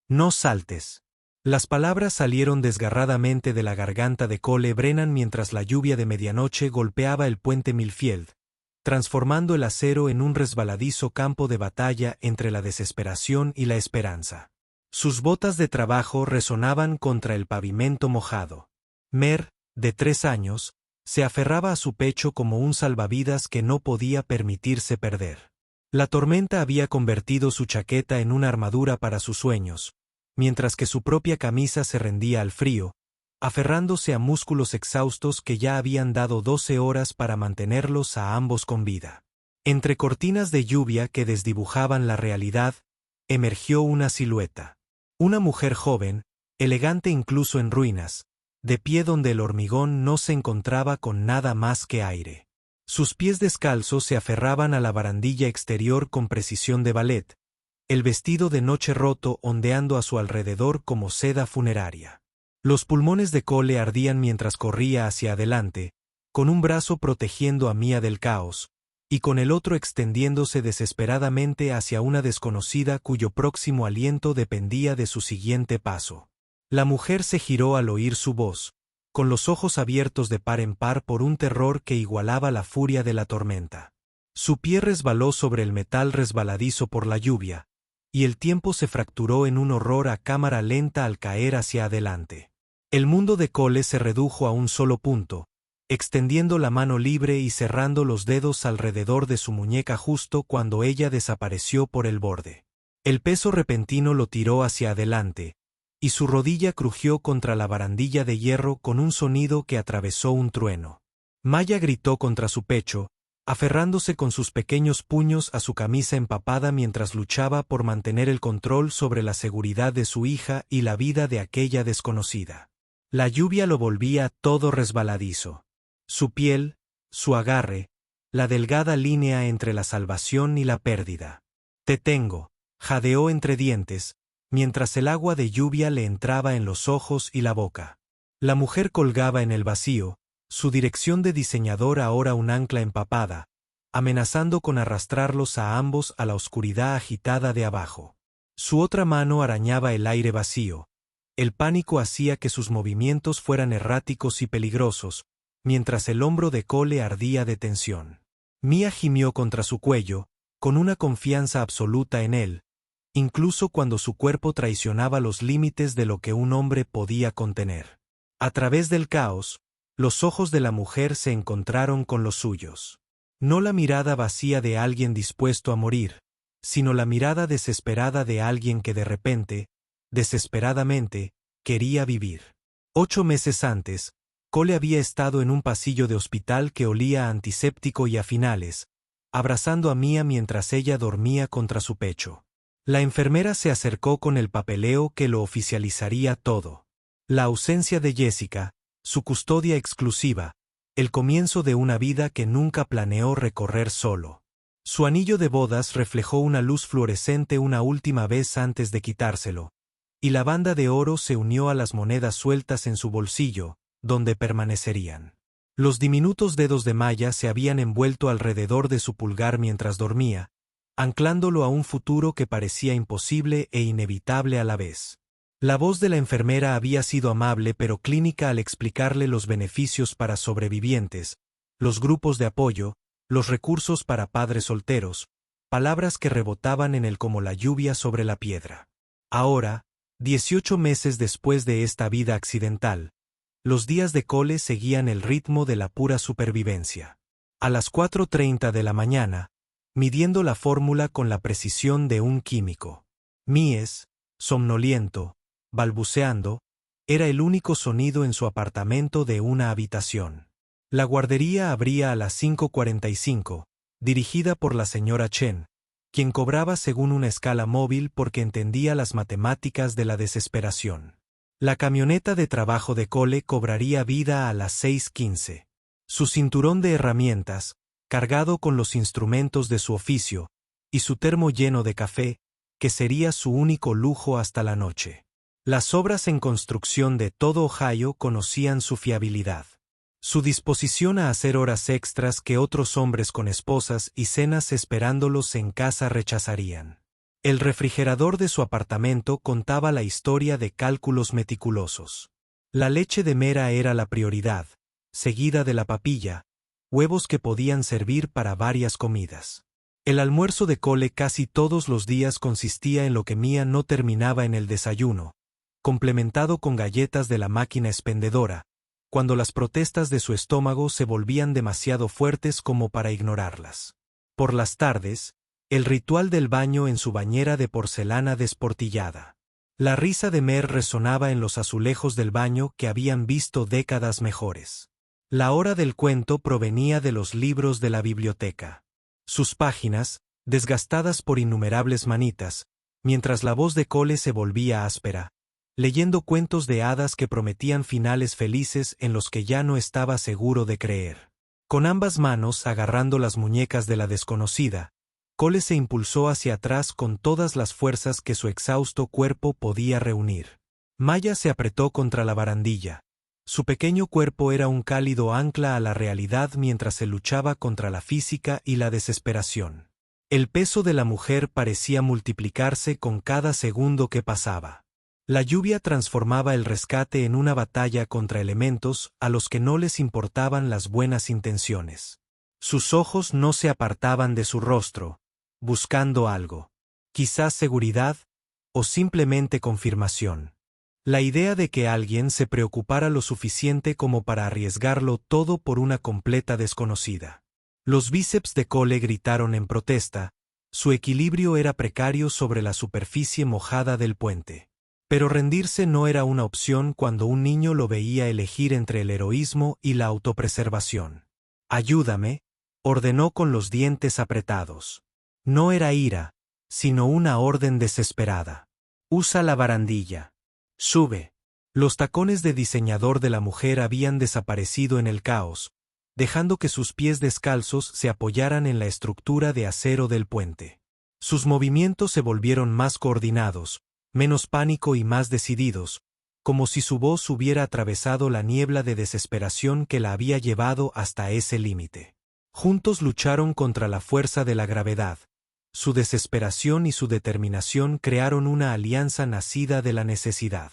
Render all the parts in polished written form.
No saltes. Las palabras salieron desgarradamente de la garganta de Cole Brennan mientras la lluvia de medianoche golpeaba el puente Millfield, transformando el acero en un resbaladizo campo de batalla entre la desesperación y la esperanza. Sus botas de trabajo resonaban contra el pavimento mojado. Mer, de 3 años, se aferraba a su pecho como un salvavidas que no podía permitirse perder. La tormenta había convertido su chaqueta en una armadura para sus sueños, mientras que su propia camisa se rendía al frío, aferrándose a músculos exhaustos que ya habían dado 12 horas para mantenerlos a ambos con vida. Entre cortinas de lluvia que desdibujaban la realidad, emergió una silueta. Una mujer joven, elegante incluso en ruinas, de pie donde el hormigón no se encontraba con nada más que aire. Sus pies descalzos se aferraban a la barandilla exterior con precisión de ballet, el vestido de noche roto ondeando a su alrededor como seda funeraria. Los pulmones de Cole ardían mientras corría hacia adelante, con un brazo protegiendo a Mia del caos, y con el otro extendiéndose desesperadamente hacia una desconocida cuyo próximo aliento dependía de su siguiente paso. La mujer se giró al oír su voz, con los ojos abiertos de par en par por un terror que igualaba la furia de la tormenta. Su pie resbaló sobre el metal resbaladizo por la lluvia, y el tiempo se fracturó en un horror a cámara lenta al caer hacia adelante. El mundo de Cole se redujo a un solo punto, extendiendo la mano libre y cerrando los dedos alrededor de su muñeca justo cuando ella desapareció por el borde. El peso repentino lo tiró hacia adelante, y su rodilla crujió contra la barandilla de hierro con un sonido que atravesó un trueno. Maya gritó contra su pecho, aferrándose con sus pequeños puños a su camisa empapada mientras luchaba por mantener el control sobre la seguridad de su hija y la vida de aquella desconocida. La lluvia lo volvía todo resbaladizo. Su piel, su agarre, la delgada línea entre la salvación y la pérdida. «Te tengo», jadeó entre dientes, mientras el agua de lluvia le entraba en los ojos y la boca. La mujer colgaba en el vacío, su dirección de diseñador ahora un ancla empapada, amenazando con arrastrarlos a ambos a la oscuridad agitada de abajo. Su otra mano arañaba el aire vacío. El pánico hacía que sus movimientos fueran erráticos y peligrosos, mientras el hombro de Cole ardía de tensión. Mia gimió contra su cuello, con una confianza absoluta en él, incluso cuando su cuerpo traicionaba los límites de lo que un hombre podía contener. A través del caos, los ojos de la mujer se encontraron con los suyos. No la mirada vacía de alguien dispuesto a morir, sino la mirada desesperada de alguien que de repente, desesperadamente, quería vivir. 8 meses antes, Cole había estado en un pasillo de hospital que olía a antiséptico y a finales, abrazando a Mia mientras ella dormía contra su pecho. La enfermera se acercó con el papeleo que lo oficializaría todo. La ausencia de Jessica, su custodia exclusiva, el comienzo de una vida que nunca planeó recorrer solo. Su anillo de bodas reflejó una luz fluorescente una última vez antes de quitárselo, y la banda de oro se unió a las monedas sueltas en su bolsillo, donde permanecerían. Los diminutos dedos de Maya se habían envuelto alrededor de su pulgar mientras dormía, anclándolo a un futuro que parecía imposible e inevitable a la vez. La voz de la enfermera había sido amable pero clínica al explicarle los beneficios para sobrevivientes, los grupos de apoyo, los recursos para padres solteros, palabras que rebotaban en él como la lluvia sobre la piedra. Ahora, 18 meses después de esta vida accidental, los días de Cole seguían el ritmo de la pura supervivencia. A las 4:30 de la mañana, midiendo la fórmula con la precisión de un químico. Mies, somnoliento, balbuceando, era el único sonido en su apartamento de una habitación. La guardería abría a las 5:45, dirigida por la señora Chen, quien cobraba según una escala móvil porque entendía las matemáticas de la desesperación. La camioneta de trabajo de Cole cobraría vida a las 6:15. Su cinturón de herramientas, cargado con los instrumentos de su oficio, y su termo lleno de café, que sería su único lujo hasta la noche. Las obras en construcción de todo Ohio conocían su fiabilidad. Su disposición a hacer horas extras que otros hombres con esposas y cenas esperándolos en casa rechazarían. El refrigerador de su apartamento contaba la historia de cálculos meticulosos. La leche de mera era la prioridad, seguida de la papilla, huevos que podían servir para varias comidas. El almuerzo de Cole casi todos los días consistía en lo que Mia no terminaba en el desayuno, complementado con galletas de la máquina expendedora, cuando las protestas de su estómago se volvían demasiado fuertes como para ignorarlas. Por las tardes, el ritual del baño en su bañera de porcelana desportillada. La risa de Mer resonaba en los azulejos del baño que habían visto décadas mejores. La hora del cuento provenía de los libros de la biblioteca. Sus páginas, desgastadas por innumerables manitas, mientras la voz de Cole se volvía áspera, leyendo cuentos de hadas que prometían finales felices en los que ya no estaba seguro de creer. Con ambas manos agarrando las muñecas de la desconocida, Cole se impulsó hacia atrás con todas las fuerzas que su exhausto cuerpo podía reunir. Maya se apretó contra la barandilla. Su pequeño cuerpo era un cálido ancla a la realidad mientras se luchaba contra la física y la desesperación. El peso de la mujer parecía multiplicarse con cada segundo que pasaba. La lluvia transformaba el rescate en una batalla contra elementos a los que no les importaban las buenas intenciones. Sus ojos no se apartaban de su rostro, buscando algo. Quizás seguridad, o simplemente confirmación. La idea de que alguien se preocupara lo suficiente como para arriesgarlo todo por una completa desconocida. Los bíceps de Cole gritaron en protesta, su equilibrio era precario sobre la superficie mojada del puente. Pero rendirse no era una opción cuando un niño lo veía elegir entre el heroísmo y la autopreservación. «Ayúdame», ordenó con los dientes apretados. No era ira, sino una orden desesperada. «Usa la barandilla. Sube». Los tacones de diseñador de la mujer habían desaparecido en el caos, dejando que sus pies descalzos se apoyaran en la estructura de acero del puente. Sus movimientos se volvieron más coordinados, menos pánico y más decididos, como si su voz hubiera atravesado la niebla de desesperación que la había llevado hasta ese límite. Juntos lucharon contra la fuerza de la gravedad. Su desesperación y su determinación crearon una alianza nacida de la necesidad.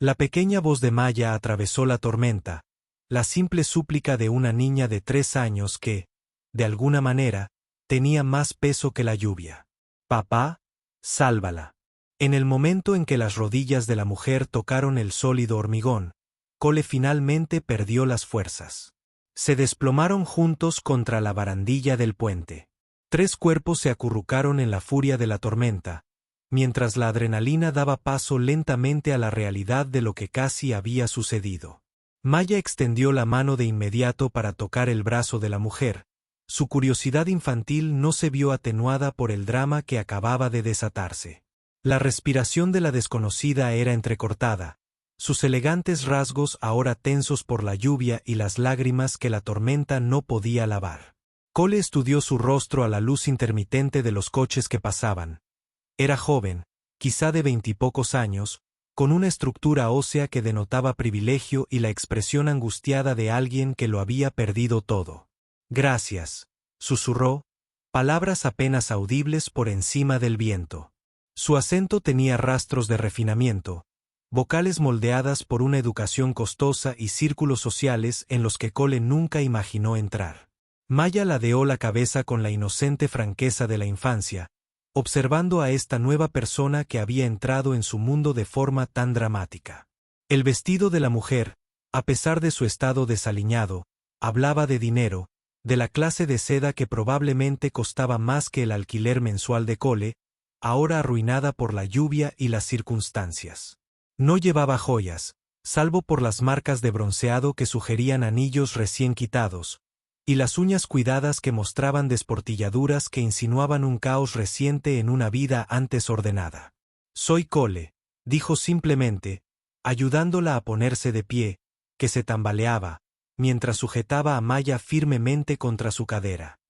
La pequeña voz de Maya atravesó la tormenta, la simple súplica de una niña de 3 años que, de alguna manera, tenía más peso que la lluvia. «Papá, sálvala». En el momento en que las rodillas de la mujer tocaron el sólido hormigón, Cole finalmente perdió las fuerzas. Se desplomaron juntos contra la barandilla del puente. 3 cuerpos se acurrucaron en la furia de la tormenta, mientras la adrenalina daba paso lentamente a la realidad de lo que casi había sucedido. Maya extendió la mano de inmediato para tocar el brazo de la mujer. Su curiosidad infantil no se vio atenuada por el drama que acababa de desatarse. La respiración de la desconocida era entrecortada, sus elegantes rasgos ahora tensos por la lluvia y las lágrimas que la tormenta no podía lavar. Cole estudió su rostro a la luz intermitente de los coches que pasaban. Era joven, quizá de 20 y pocos años, con una estructura ósea que denotaba privilegio y la expresión angustiada de alguien que lo había perdido todo. «Gracias», susurró, palabras apenas audibles por encima del viento. Su acento tenía rastros de refinamiento, vocales moldeadas por una educación costosa y círculos sociales en los que Cole nunca imaginó entrar. Maya ladeó la cabeza con la inocente franqueza de la infancia, observando a esta nueva persona que había entrado en su mundo de forma tan dramática. El vestido de la mujer, a pesar de su estado desaliñado, hablaba de dinero, de la clase de seda que probablemente costaba más que el alquiler mensual de Cole, ahora arruinada por la lluvia y las circunstancias. No llevaba joyas, salvo por las marcas de bronceado que sugerían anillos recién quitados, y las uñas cuidadas que mostraban desportilladuras que insinuaban un caos reciente en una vida antes ordenada. «Soy Cole», dijo simplemente, ayudándola a ponerse de pie, que se tambaleaba, mientras sujetaba a Maya firmemente contra su cadera.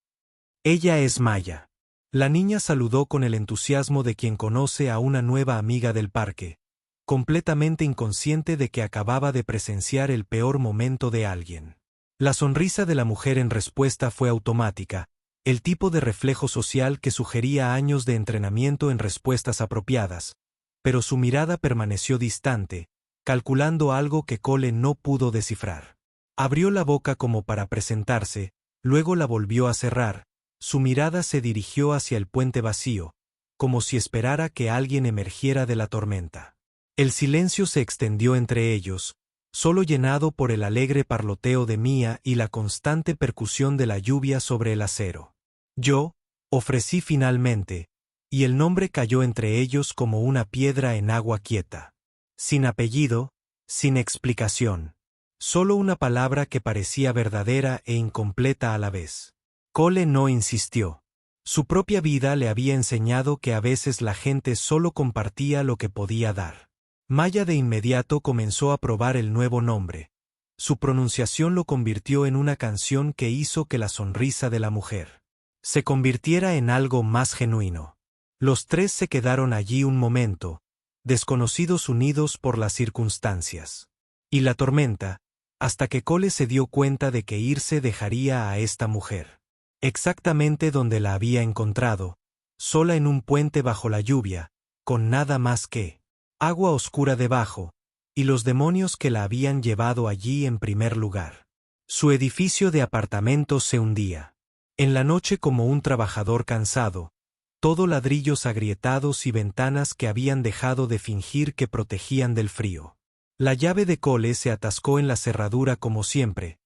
«Ella es Maya». La niña saludó con el entusiasmo de quien conoce a una nueva amiga del parque, completamente inconsciente de que acababa de presenciar el peor momento de alguien. La sonrisa de la mujer en respuesta fue automática, el tipo de reflejo social que sugería años de entrenamiento en respuestas apropiadas, pero su mirada permaneció distante, calculando algo que Cole no pudo descifrar. Abrió la boca como para presentarse, luego la volvió a cerrar, su mirada se dirigió hacia el puente vacío, como si esperara que alguien emergiera de la tormenta. El silencio se extendió entre ellos, solo llenado por el alegre parloteo de Mia y la constante percusión de la lluvia sobre el acero. Yo, ofrecí finalmente, y el nombre cayó entre ellos como una piedra en agua quieta. Sin apellido, sin explicación. Solo una palabra que parecía verdadera e incompleta a la vez. Cole no insistió. Su propia vida le había enseñado que a veces la gente solo compartía lo que podía dar. Maya de inmediato comenzó a probar el nuevo nombre. Su pronunciación lo convirtió en una canción que hizo que la sonrisa de la mujer se convirtiera en algo más genuino. Los tres se quedaron allí un momento, desconocidos unidos por las circunstancias. Y la tormenta, hasta que Cole se dio cuenta de que irse dejaría a esta mujer exactamente donde la había encontrado, sola en un puente bajo la lluvia, con nada más que agua oscura debajo, y los demonios que la habían llevado allí en primer lugar. Su edificio de apartamentos se hundía. En la noche como un trabajador cansado, todo ladrillos agrietados y ventanas que habían dejado de fingir que protegían del frío. La llave de Cole se atascó en la cerradura como siempre,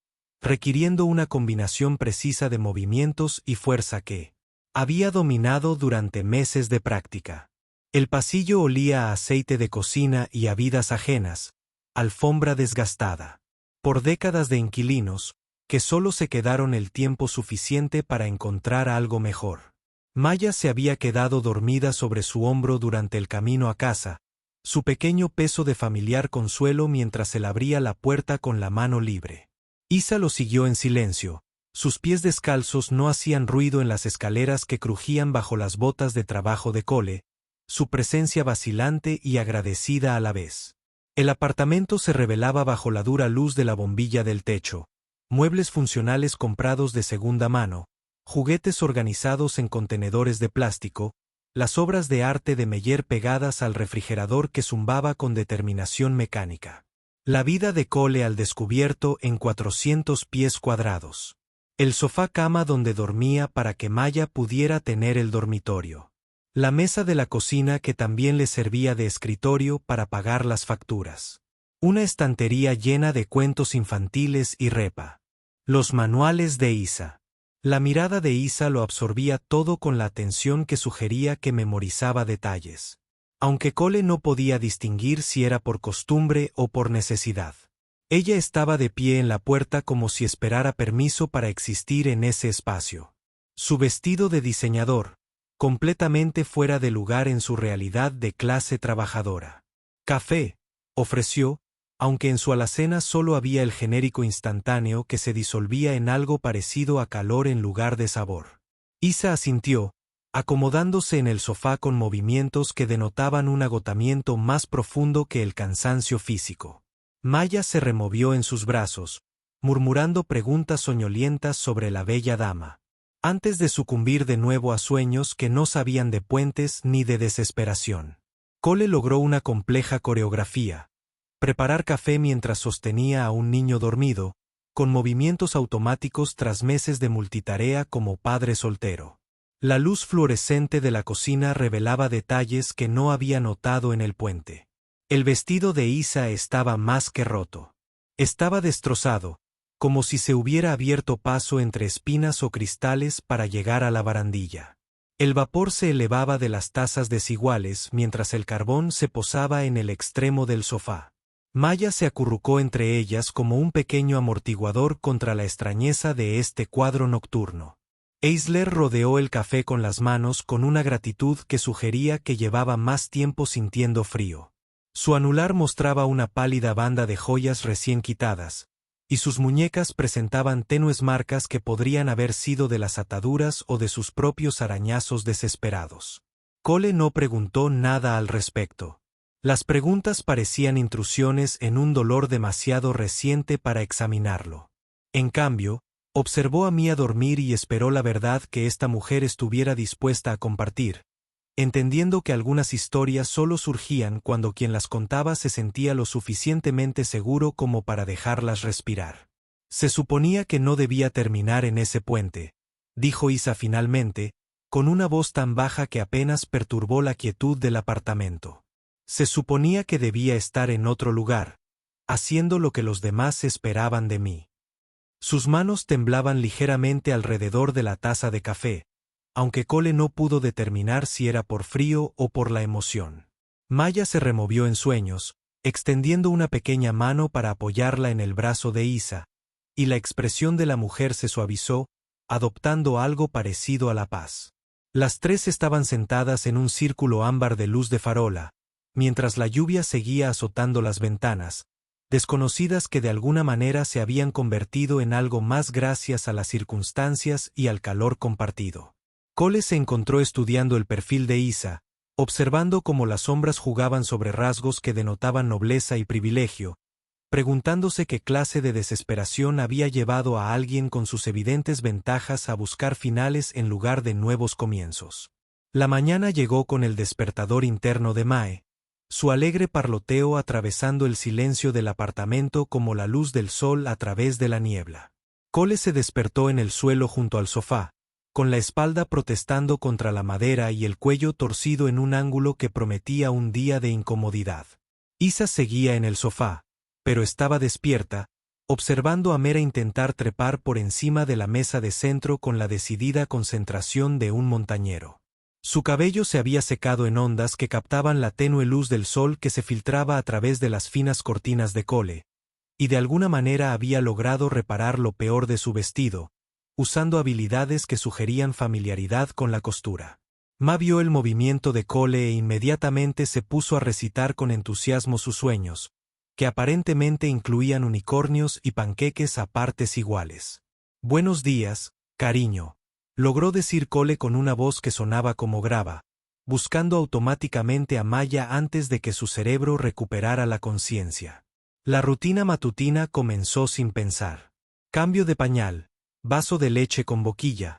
requiriendo una combinación precisa de movimientos y fuerza que había dominado durante meses de práctica. El pasillo olía a aceite de cocina y a vidas ajenas, alfombra desgastada, por décadas de inquilinos, que solo se quedaron el tiempo suficiente para encontrar algo mejor. Maya se había quedado dormida sobre su hombro durante el camino a casa, su pequeño peso de familiar consuelo mientras él abría la puerta con la mano libre. Isa lo siguió en silencio, sus pies descalzos no hacían ruido en las escaleras que crujían bajo las botas de trabajo de Cole, su presencia vacilante y agradecida a la vez. El apartamento se revelaba bajo la dura luz de la bombilla del techo, muebles funcionales comprados de segunda mano, juguetes organizados en contenedores de plástico, las obras de arte de Meyer pegadas al refrigerador que zumbaba con determinación mecánica. La vida de Cole al descubierto en 400 pies cuadrados. El sofá cama donde dormía para que Maya pudiera tener el dormitorio. La mesa de la cocina que también le servía de escritorio para pagar las facturas. Una estantería llena de cuentos infantiles y repa. Los manuales de Isa. La mirada de Isa lo absorbía todo con la atención que sugería que memorizaba detalles. Aunque Cole no podía distinguir si era por costumbre o por necesidad. Ella estaba de pie en la puerta como si esperara permiso para existir en ese espacio. Su vestido de diseñador, completamente fuera de lugar en su realidad de clase trabajadora. Café, ofreció, aunque en su alacena solo había el genérico instantáneo que se disolvía en algo parecido a calor en lugar de sabor. Isa asintió, acomodándose en el sofá con movimientos que denotaban un agotamiento más profundo que el cansancio físico. Maya se removió en sus brazos, murmurando preguntas soñolientas sobre la bella dama, antes de sucumbir de nuevo a sueños que no sabían de puentes ni de desesperación. Cole logró una compleja coreografía, preparar café mientras sostenía a un niño dormido, con movimientos automáticos tras meses de multitarea como padre soltero. La luz fluorescente de la cocina revelaba detalles que no había notado en el puente. El vestido de Isa estaba más que roto. Estaba destrozado, como si se hubiera abierto paso entre espinas o cristales para llegar a la barandilla. El vapor se elevaba de las tazas desiguales mientras el carbón se posaba en el extremo del sofá. Maya se acurrucó entre ellas como un pequeño amortiguador contra la extrañeza de este cuadro nocturno. Eisler rodeó el café con las manos con una gratitud que sugería que llevaba más tiempo sintiendo frío. Su anular mostraba una pálida banda de joyas recién quitadas, y sus muñecas presentaban tenues marcas que podrían haber sido de las ataduras o de sus propios arañazos desesperados. Cole no preguntó nada al respecto. Las preguntas parecían intrusiones en un dolor demasiado reciente para examinarlo. En cambio, Observó a Mía dormir y esperó la verdad que esta mujer estuviera dispuesta a compartir, entendiendo que algunas historias solo surgían cuando quien las contaba se sentía lo suficientemente seguro como para dejarlas respirar. Se suponía que no debía terminar en ese puente, dijo Isa finalmente, con una voz tan baja que apenas perturbó la quietud del apartamento. Se suponía que debía estar en otro lugar, haciendo lo que los demás esperaban de mí. Sus manos temblaban ligeramente alrededor de la taza de café, aunque Cole no pudo determinar si era por frío o por la emoción. Maya se removió en sueños, extendiendo una pequeña mano para apoyarla en el brazo de Isa, y la expresión de la mujer se suavizó, adoptando algo parecido a la paz. Las tres estaban sentadas en un círculo ámbar de luz de farola, mientras la lluvia seguía azotando las ventanas, desconocidas que de alguna manera se habían convertido en algo más gracias a las circunstancias y al calor compartido. Cole se encontró estudiando el perfil de Isa, observando cómo las sombras jugaban sobre rasgos que denotaban nobleza y privilegio, preguntándose qué clase de desesperación había llevado a alguien con sus evidentes ventajas a buscar finales en lugar de nuevos comienzos. La mañana llegó con el despertador interno de Mae, su alegre parloteo atravesando el silencio del apartamento como la luz del sol a través de la niebla. Cole se despertó en el suelo junto al sofá, con la espalda protestando contra la madera y el cuello torcido en un ángulo que prometía un día de incomodidad. Isa seguía en el sofá, pero estaba despierta, observando a Mera intentar trepar por encima de la mesa de centro con la decidida concentración de un montañero. Su cabello se había secado en ondas que captaban la tenue luz del sol que se filtraba a través de las finas cortinas de Cole, y de alguna manera había logrado reparar lo peor de su vestido, usando habilidades que sugerían familiaridad con la costura. Ma vio el movimiento de Cole e inmediatamente se puso a recitar con entusiasmo sus sueños, que aparentemente incluían unicornios y panqueques a partes iguales. «Buenos días, cariño», logró decir Cole con una voz que sonaba como grava, buscando automáticamente a Maya antes de que su cerebro recuperara la conciencia. La rutina matutina comenzó sin pensar. Cambio de pañal, vaso de leche con boquilla,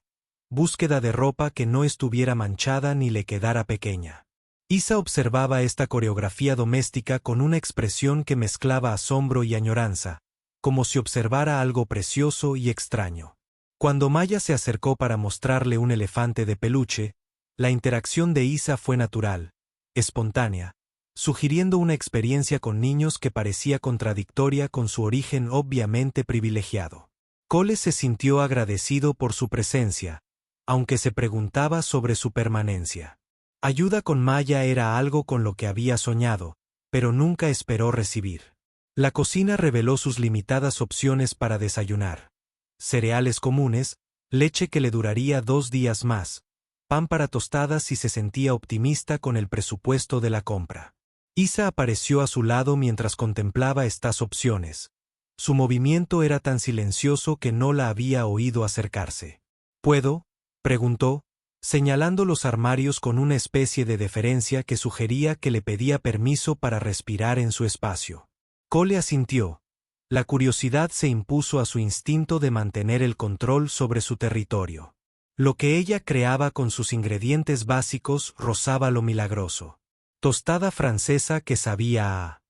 búsqueda de ropa que no estuviera manchada ni le quedara pequeña. Isa observaba esta coreografía doméstica con una expresión que mezclaba asombro y añoranza, como si observara algo precioso y extraño. Cuando Maya se acercó para mostrarle un elefante de peluche, la interacción de Isa fue natural, espontánea, sugiriendo una experiencia con niños que parecía contradictoria con su origen obviamente privilegiado. Cole se sintió agradecido por su presencia, aunque se preguntaba sobre su permanencia. Ayuda con Maya era algo con lo que había soñado, pero nunca esperó recibir. La cocina reveló sus limitadas opciones para desayunar. Cereales comunes, leche que le duraría 2 días más, pan para tostadas si se sentía optimista con el presupuesto de la compra. Isa apareció a su lado mientras contemplaba estas opciones. Su movimiento era tan silencioso que no la había oído acercarse. ¿Puedo?, preguntó, señalando los armarios con una especie de deferencia que sugería que le pedía permiso para respirar en su espacio. Cole asintió. La curiosidad se impuso a su instinto de mantener el control sobre su territorio. Lo que ella creaba con sus ingredientes básicos rozaba lo milagroso. Tostada francesa que sabía a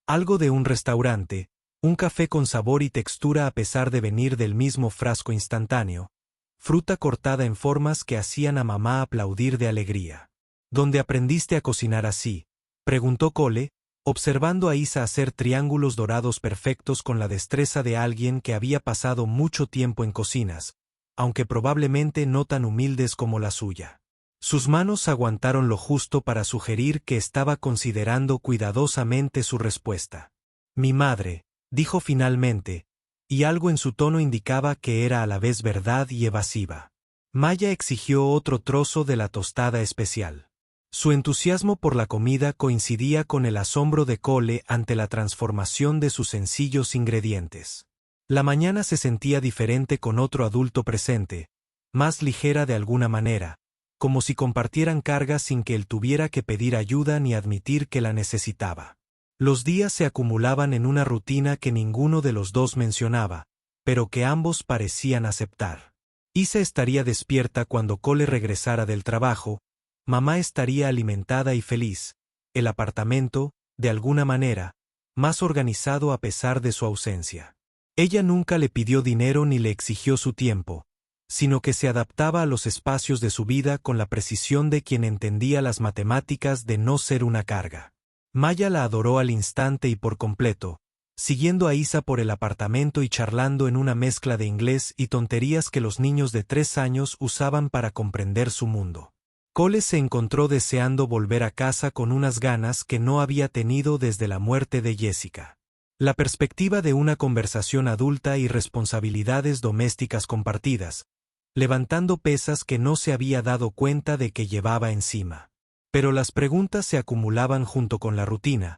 algo de un restaurante, un café con sabor y textura a pesar de venir del mismo frasco instantáneo, fruta cortada en formas que hacían a mamá aplaudir de alegría. ¿Dónde aprendiste a cocinar así?, preguntó Cole, observando a Isa hacer triángulos dorados perfectos con la destreza de alguien que había pasado mucho tiempo en cocinas, aunque probablemente no tan humildes como la suya. Sus manos aguantaron lo justo para sugerir que estaba considerando cuidadosamente su respuesta. «Mi madre», dijo finalmente, y algo en su tono indicaba que era a la vez verdad y evasiva. Maya exigió otro trozo de la tostada especial. Su entusiasmo por la comida coincidía con el asombro de Cole ante la transformación de sus sencillos ingredientes. La mañana se sentía diferente con otro adulto presente, más ligera de alguna manera, como si compartieran cargas sin que él tuviera que pedir ayuda ni admitir que la necesitaba. Los días se acumulaban en una rutina que ninguno de los dos mencionaba, pero que ambos parecían aceptar. Isa estaría despierta cuando Cole regresara del trabajo, mamá estaría alimentada y feliz, el apartamento, de alguna manera, más organizado a pesar de su ausencia. Ella nunca le pidió dinero ni le exigió su tiempo, sino que se adaptaba a los espacios de su vida con la precisión de quien entendía las matemáticas de no ser una carga. Maya la adoró al instante y por completo, siguiendo a Isa por el apartamento y charlando en una mezcla de inglés y tonterías que los niños de 3 años usaban para comprender su mundo. Cole se encontró deseando volver a casa con unas ganas que no había tenido desde la muerte de Jessica. La perspectiva de una conversación adulta y responsabilidades domésticas compartidas, levantando pesas que no se había dado cuenta de que llevaba encima. Pero las preguntas se acumulaban junto con la rutina,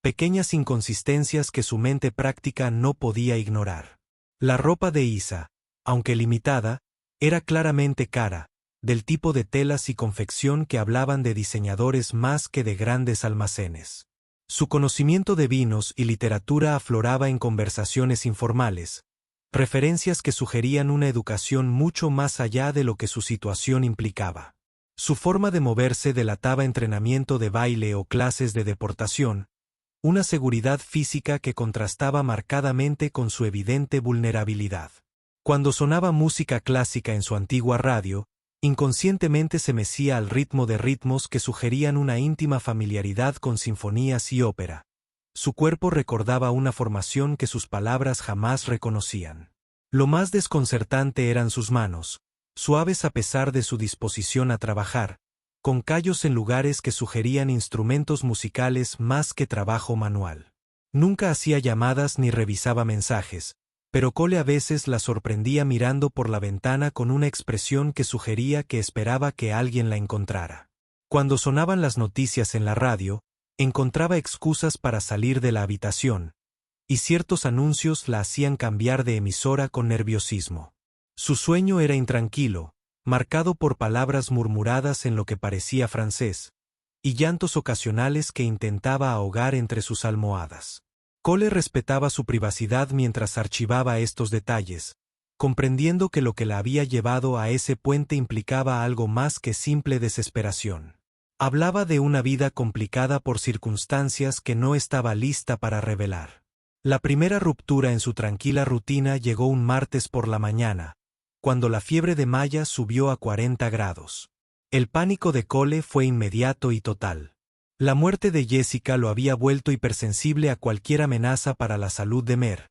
pequeñas inconsistencias que su mente práctica no podía ignorar. La ropa de Isa, aunque limitada, era claramente cara, del tipo de telas y confección que hablaban de diseñadores más que de grandes almacenes. Su conocimiento de vinos y literatura afloraba en conversaciones informales, referencias que sugerían una educación mucho más allá de lo que su situación implicaba. Su forma de moverse delataba entrenamiento de baile o clases de deportación, una seguridad física que contrastaba marcadamente con su evidente vulnerabilidad. Cuando sonaba música clásica en su antigua radio, inconscientemente se mecía al ritmo de ritmos que sugerían una íntima familiaridad con sinfonías y ópera. Su cuerpo recordaba una formación que sus palabras jamás reconocían. Lo más desconcertante eran sus manos, suaves a pesar de su disposición a trabajar, con callos en lugares que sugerían instrumentos musicales más que trabajo manual. Nunca hacía llamadas ni revisaba mensajes, pero Cole a veces la sorprendía mirando por la ventana con una expresión que sugería que esperaba que alguien la encontrara. Cuando sonaban las noticias en la radio, encontraba excusas para salir de la habitación, y ciertos anuncios la hacían cambiar de emisora con nerviosismo. Su sueño era intranquilo, marcado por palabras murmuradas en lo que parecía francés, y llantos ocasionales que intentaba ahogar entre sus almohadas. Cole respetaba su privacidad mientras archivaba estos detalles, comprendiendo que lo que la había llevado a ese puente implicaba algo más que simple desesperación. Hablaba de una vida complicada por circunstancias que no estaba lista para revelar. La primera ruptura en su tranquila rutina llegó un martes por la mañana, cuando la fiebre de Maya subió a 40 grados. El pánico de Cole fue inmediato y total. La muerte de Jessica lo había vuelto hipersensible a cualquier amenaza para la salud de Mer,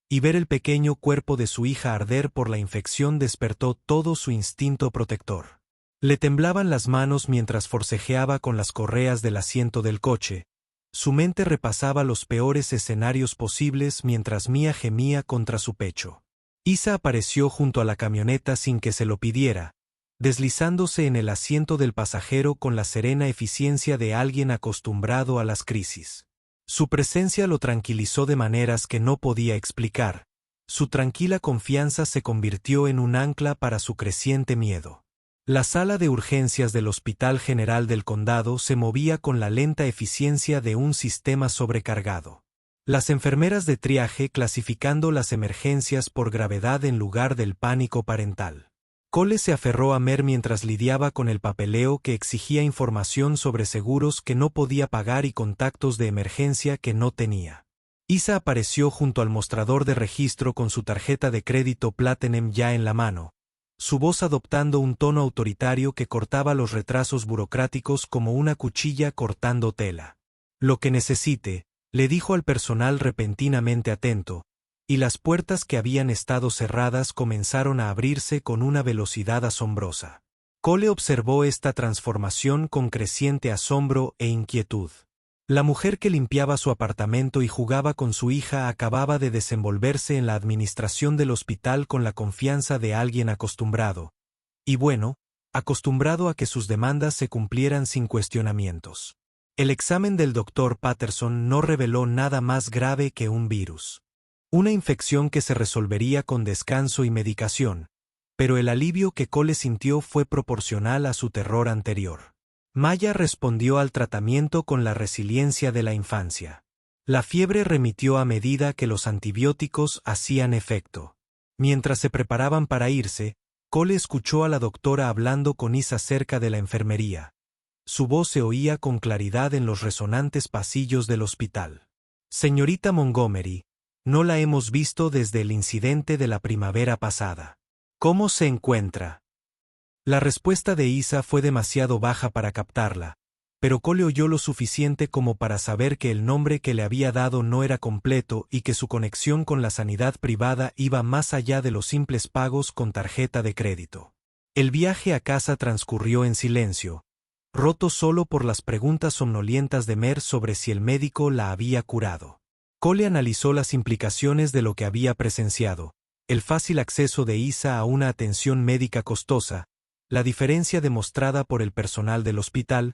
y ver el pequeño cuerpo de su hija arder por la infección despertó todo su instinto protector. Le temblaban las manos mientras forcejeaba con las correas del asiento del coche. Su mente repasaba los peores escenarios posibles mientras Mia gemía contra su pecho. Isa apareció junto a la camioneta sin que se lo pidiera, deslizándose en el asiento del pasajero con la serena eficiencia de alguien acostumbrado a las crisis. Su presencia lo tranquilizó de maneras que no podía explicar. Su tranquila confianza se convirtió en un ancla para su creciente miedo. La sala de urgencias del Hospital General del Condado se movía con la lenta eficiencia de un sistema sobrecargado. Las enfermeras de triaje clasificando las emergencias por gravedad en lugar del pánico parental. Cole se aferró a Mer mientras lidiaba con el papeleo que exigía información sobre seguros que no podía pagar y contactos de emergencia que no tenía. Isa apareció junto al mostrador de registro con su tarjeta de crédito Platinum ya en la mano, su voz adoptando un tono autoritario que cortaba los retrasos burocráticos como una cuchilla cortando tela. Lo que necesite, le dijo al personal repentinamente atento, y las puertas que habían estado cerradas comenzaron a abrirse con una velocidad asombrosa. Cole observó esta transformación con creciente asombro e inquietud. La mujer que limpiaba su apartamento y jugaba con su hija acababa de desenvolverse en la administración del hospital con la confianza de alguien acostumbrado, y bueno, acostumbrado a que sus demandas se cumplieran sin cuestionamientos. El examen del Dr. Patterson no reveló nada más grave que un virus. Una infección que se resolvería con descanso y medicación, pero el alivio que Cole sintió fue proporcional a su terror anterior. Maya respondió al tratamiento con la resiliencia de la infancia. La fiebre remitió a medida que los antibióticos hacían efecto. Mientras se preparaban para irse, Cole escuchó a la doctora hablando con Isa cerca de la enfermería. Su voz se oía con claridad en los resonantes pasillos del hospital. Señorita Montgomery, no la hemos visto desde el incidente de la primavera pasada. ¿Cómo se encuentra? La respuesta de Isa fue demasiado baja para captarla, pero Cole oyó lo suficiente como para saber que el nombre que le había dado no era completo y que su conexión con la sanidad privada iba más allá de los simples pagos con tarjeta de crédito. El viaje a casa transcurrió en silencio, roto solo por las preguntas somnolientas de Mer sobre si el médico la había curado. Cole analizó las implicaciones de lo que había presenciado, el fácil acceso de Isa a una atención médica costosa, la diferencia demostrada por el personal del hospital,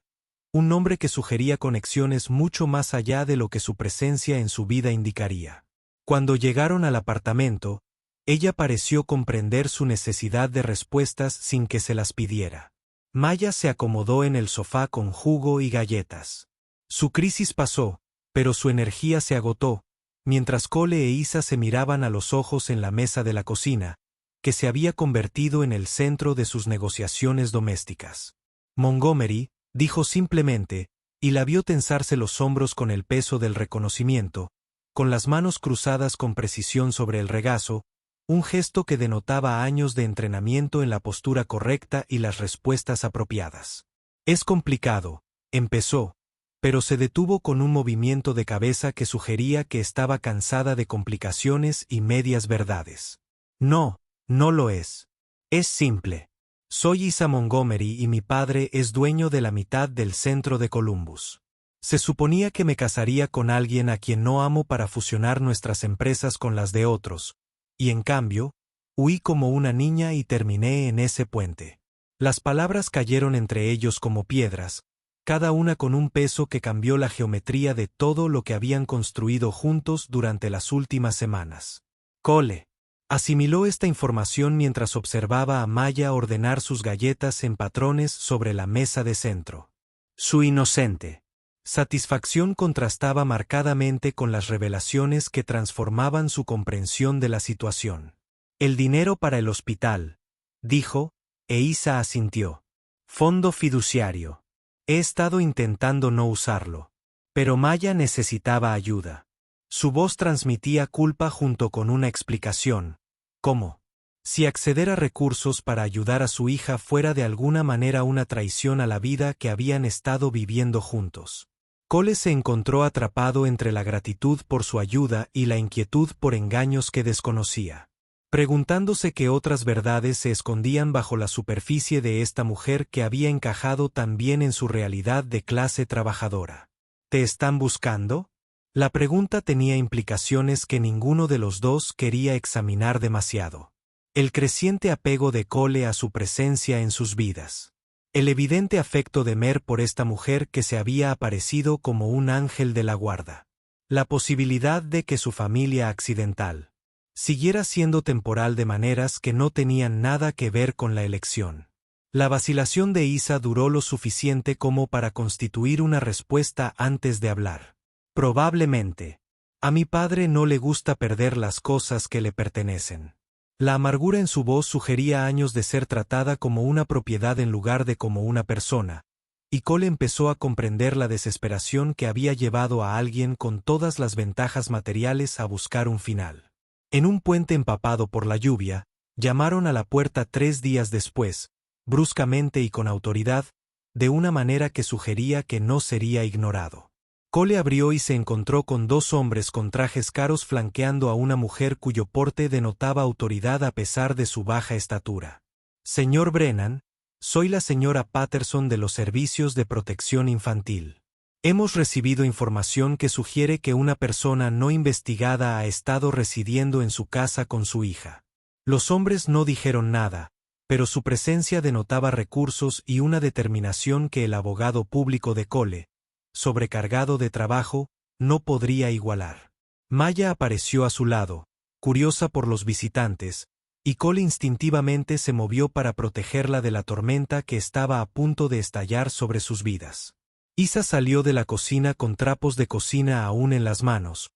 un nombre que sugería conexiones mucho más allá de lo que su presencia en su vida indicaría. Cuando llegaron al apartamento, ella pareció comprender su necesidad de respuestas sin que se las pidiera. Maya se acomodó en el sofá con jugo y galletas. Su crisis pasó, pero su energía se agotó, mientras Cole e Isa se miraban a los ojos en la mesa de la cocina, que se había convertido en el centro de sus negociaciones domésticas. Montgomery, dijo simplemente, y la vio tensarse los hombros con el peso del reconocimiento, con las manos cruzadas con precisión sobre el regazo, un gesto que denotaba años de entrenamiento en la postura correcta y las respuestas apropiadas. Es complicado, empezó, pero se detuvo con un movimiento de cabeza que sugería que estaba cansada de complicaciones y medias verdades. No, no lo es. Es simple. Soy Isa Montgomery y mi padre es dueño de la mitad del centro de Columbus. Se suponía que me casaría con alguien a quien no amo para fusionar nuestras empresas con las de otros, y en cambio, huí como una niña y terminé en ese puente. Las palabras cayeron entre ellos como piedras, cada una con un peso que cambió la geometría de todo lo que habían construido juntos durante las últimas semanas. Cole asimiló esta información mientras observaba a Maya ordenar sus galletas en patrones sobre la mesa de centro. Su inocente satisfacción contrastaba marcadamente con las revelaciones que transformaban su comprensión de la situación. El dinero para el hospital, dijo, e Isa asintió. Fondo fiduciario. He estado intentando no usarlo. Pero Maya necesitaba ayuda. Su voz transmitía culpa junto con una explicación. ¿Cómo? Si acceder a recursos para ayudar a su hija fuera de alguna manera una traición a la vida que habían estado viviendo juntos. Cole se encontró atrapado entre la gratitud por su ayuda y la inquietud por engaños que desconocía. Preguntándose qué otras verdades se escondían bajo la superficie de esta mujer que había encajado tan bien en su realidad de clase trabajadora. ¿Te están buscando? La pregunta tenía implicaciones que ninguno de los dos quería examinar demasiado. El creciente apego de Cole a su presencia en sus vidas. El evidente afecto de Mer por esta mujer que se había aparecido como un ángel de la guarda. La posibilidad de que su familia accidental siguiera siendo temporal de maneras que no tenían nada que ver con la elección. La vacilación de Isa duró lo suficiente como para constituir una respuesta antes de hablar. Probablemente. A mi padre no le gusta perder las cosas que le pertenecen. La amargura en su voz sugería años de ser tratada como una propiedad en lugar de como una persona, y Cole empezó a comprender la desesperación que había llevado a alguien con todas las ventajas materiales a buscar un final. En un puente empapado por la lluvia, llamaron a la puerta 3 días después, bruscamente y con autoridad, de una manera que sugería que no sería ignorado. Cole abrió y se encontró con 2 hombres con trajes caros flanqueando a una mujer cuyo porte denotaba autoridad a pesar de su baja estatura. Señor Brennan, soy la señora Patterson de los Servicios de Protección Infantil. Hemos recibido información que sugiere que una persona no investigada ha estado residiendo en su casa con su hija. Los hombres no dijeron nada, pero su presencia denotaba recursos y una determinación que el abogado público de Cole, sobrecargado de trabajo, no podría igualar. Maya apareció a su lado, curiosa por los visitantes, y Cole instintivamente se movió para protegerla de la tormenta que estaba a punto de estallar sobre sus vidas. Isa salió de la cocina con trapos de cocina aún en las manos,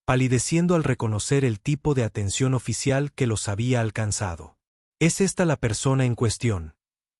palideciendo al reconocer el tipo de atención oficial que los había alcanzado. ¿Es esta la persona en cuestión?,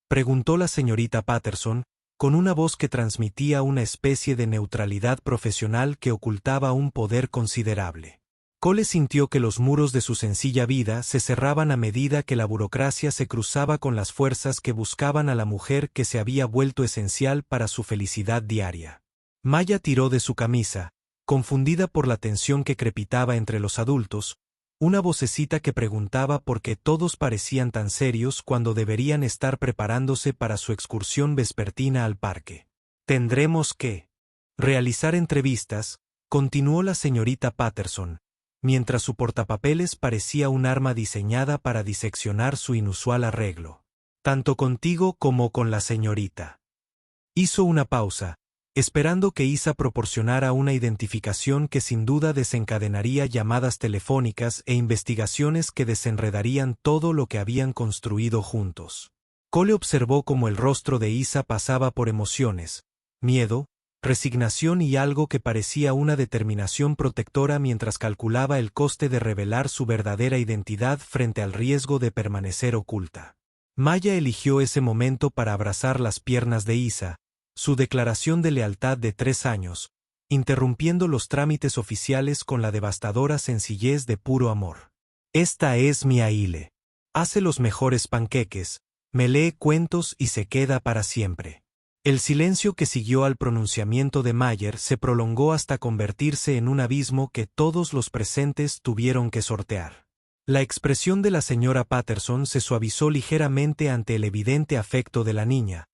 preguntó la señorita Patterson, con una voz que transmitía una especie de neutralidad profesional que ocultaba un poder considerable. Cole sintió que los muros de su sencilla vida se cerraban a medida que la burocracia se cruzaba con las fuerzas que buscaban a la mujer que se había vuelto esencial para su felicidad diaria. Maya tiró de su camisa, confundida por la tensión que crepitaba entre los adultos, una vocecita que preguntaba por qué todos parecían tan serios cuando deberían estar preparándose para su excursión vespertina al parque. «Tendremos que realizar entrevistas», continuó la señorita Patterson, mientras su portapapeles parecía un arma diseñada para diseccionar su inusual arreglo. «Tanto contigo como con la señorita». Hizo una pausa, esperando que Isa proporcionara una identificación que sin duda desencadenaría llamadas telefónicas e investigaciones que desenredarían todo lo que habían construido juntos. Cole observó cómo el rostro de Isa pasaba por emociones, miedo, resignación y algo que parecía una determinación protectora mientras calculaba el coste de revelar su verdadera identidad frente al riesgo de permanecer oculta. Maya eligió ese momento para abrazar las piernas de Isa, su declaración de lealtad de 3 años, interrumpiendo los trámites oficiales con la devastadora sencillez de puro amor. «Esta es mi Aile. Hace los mejores panqueques, me lee cuentos y se queda para siempre». El silencio que siguió al pronunciamiento de Mayer se prolongó hasta convertirse en un abismo que todos los presentes tuvieron que sortear. La expresión de la señora Patterson se suavizó ligeramente ante el evidente afecto de la niña,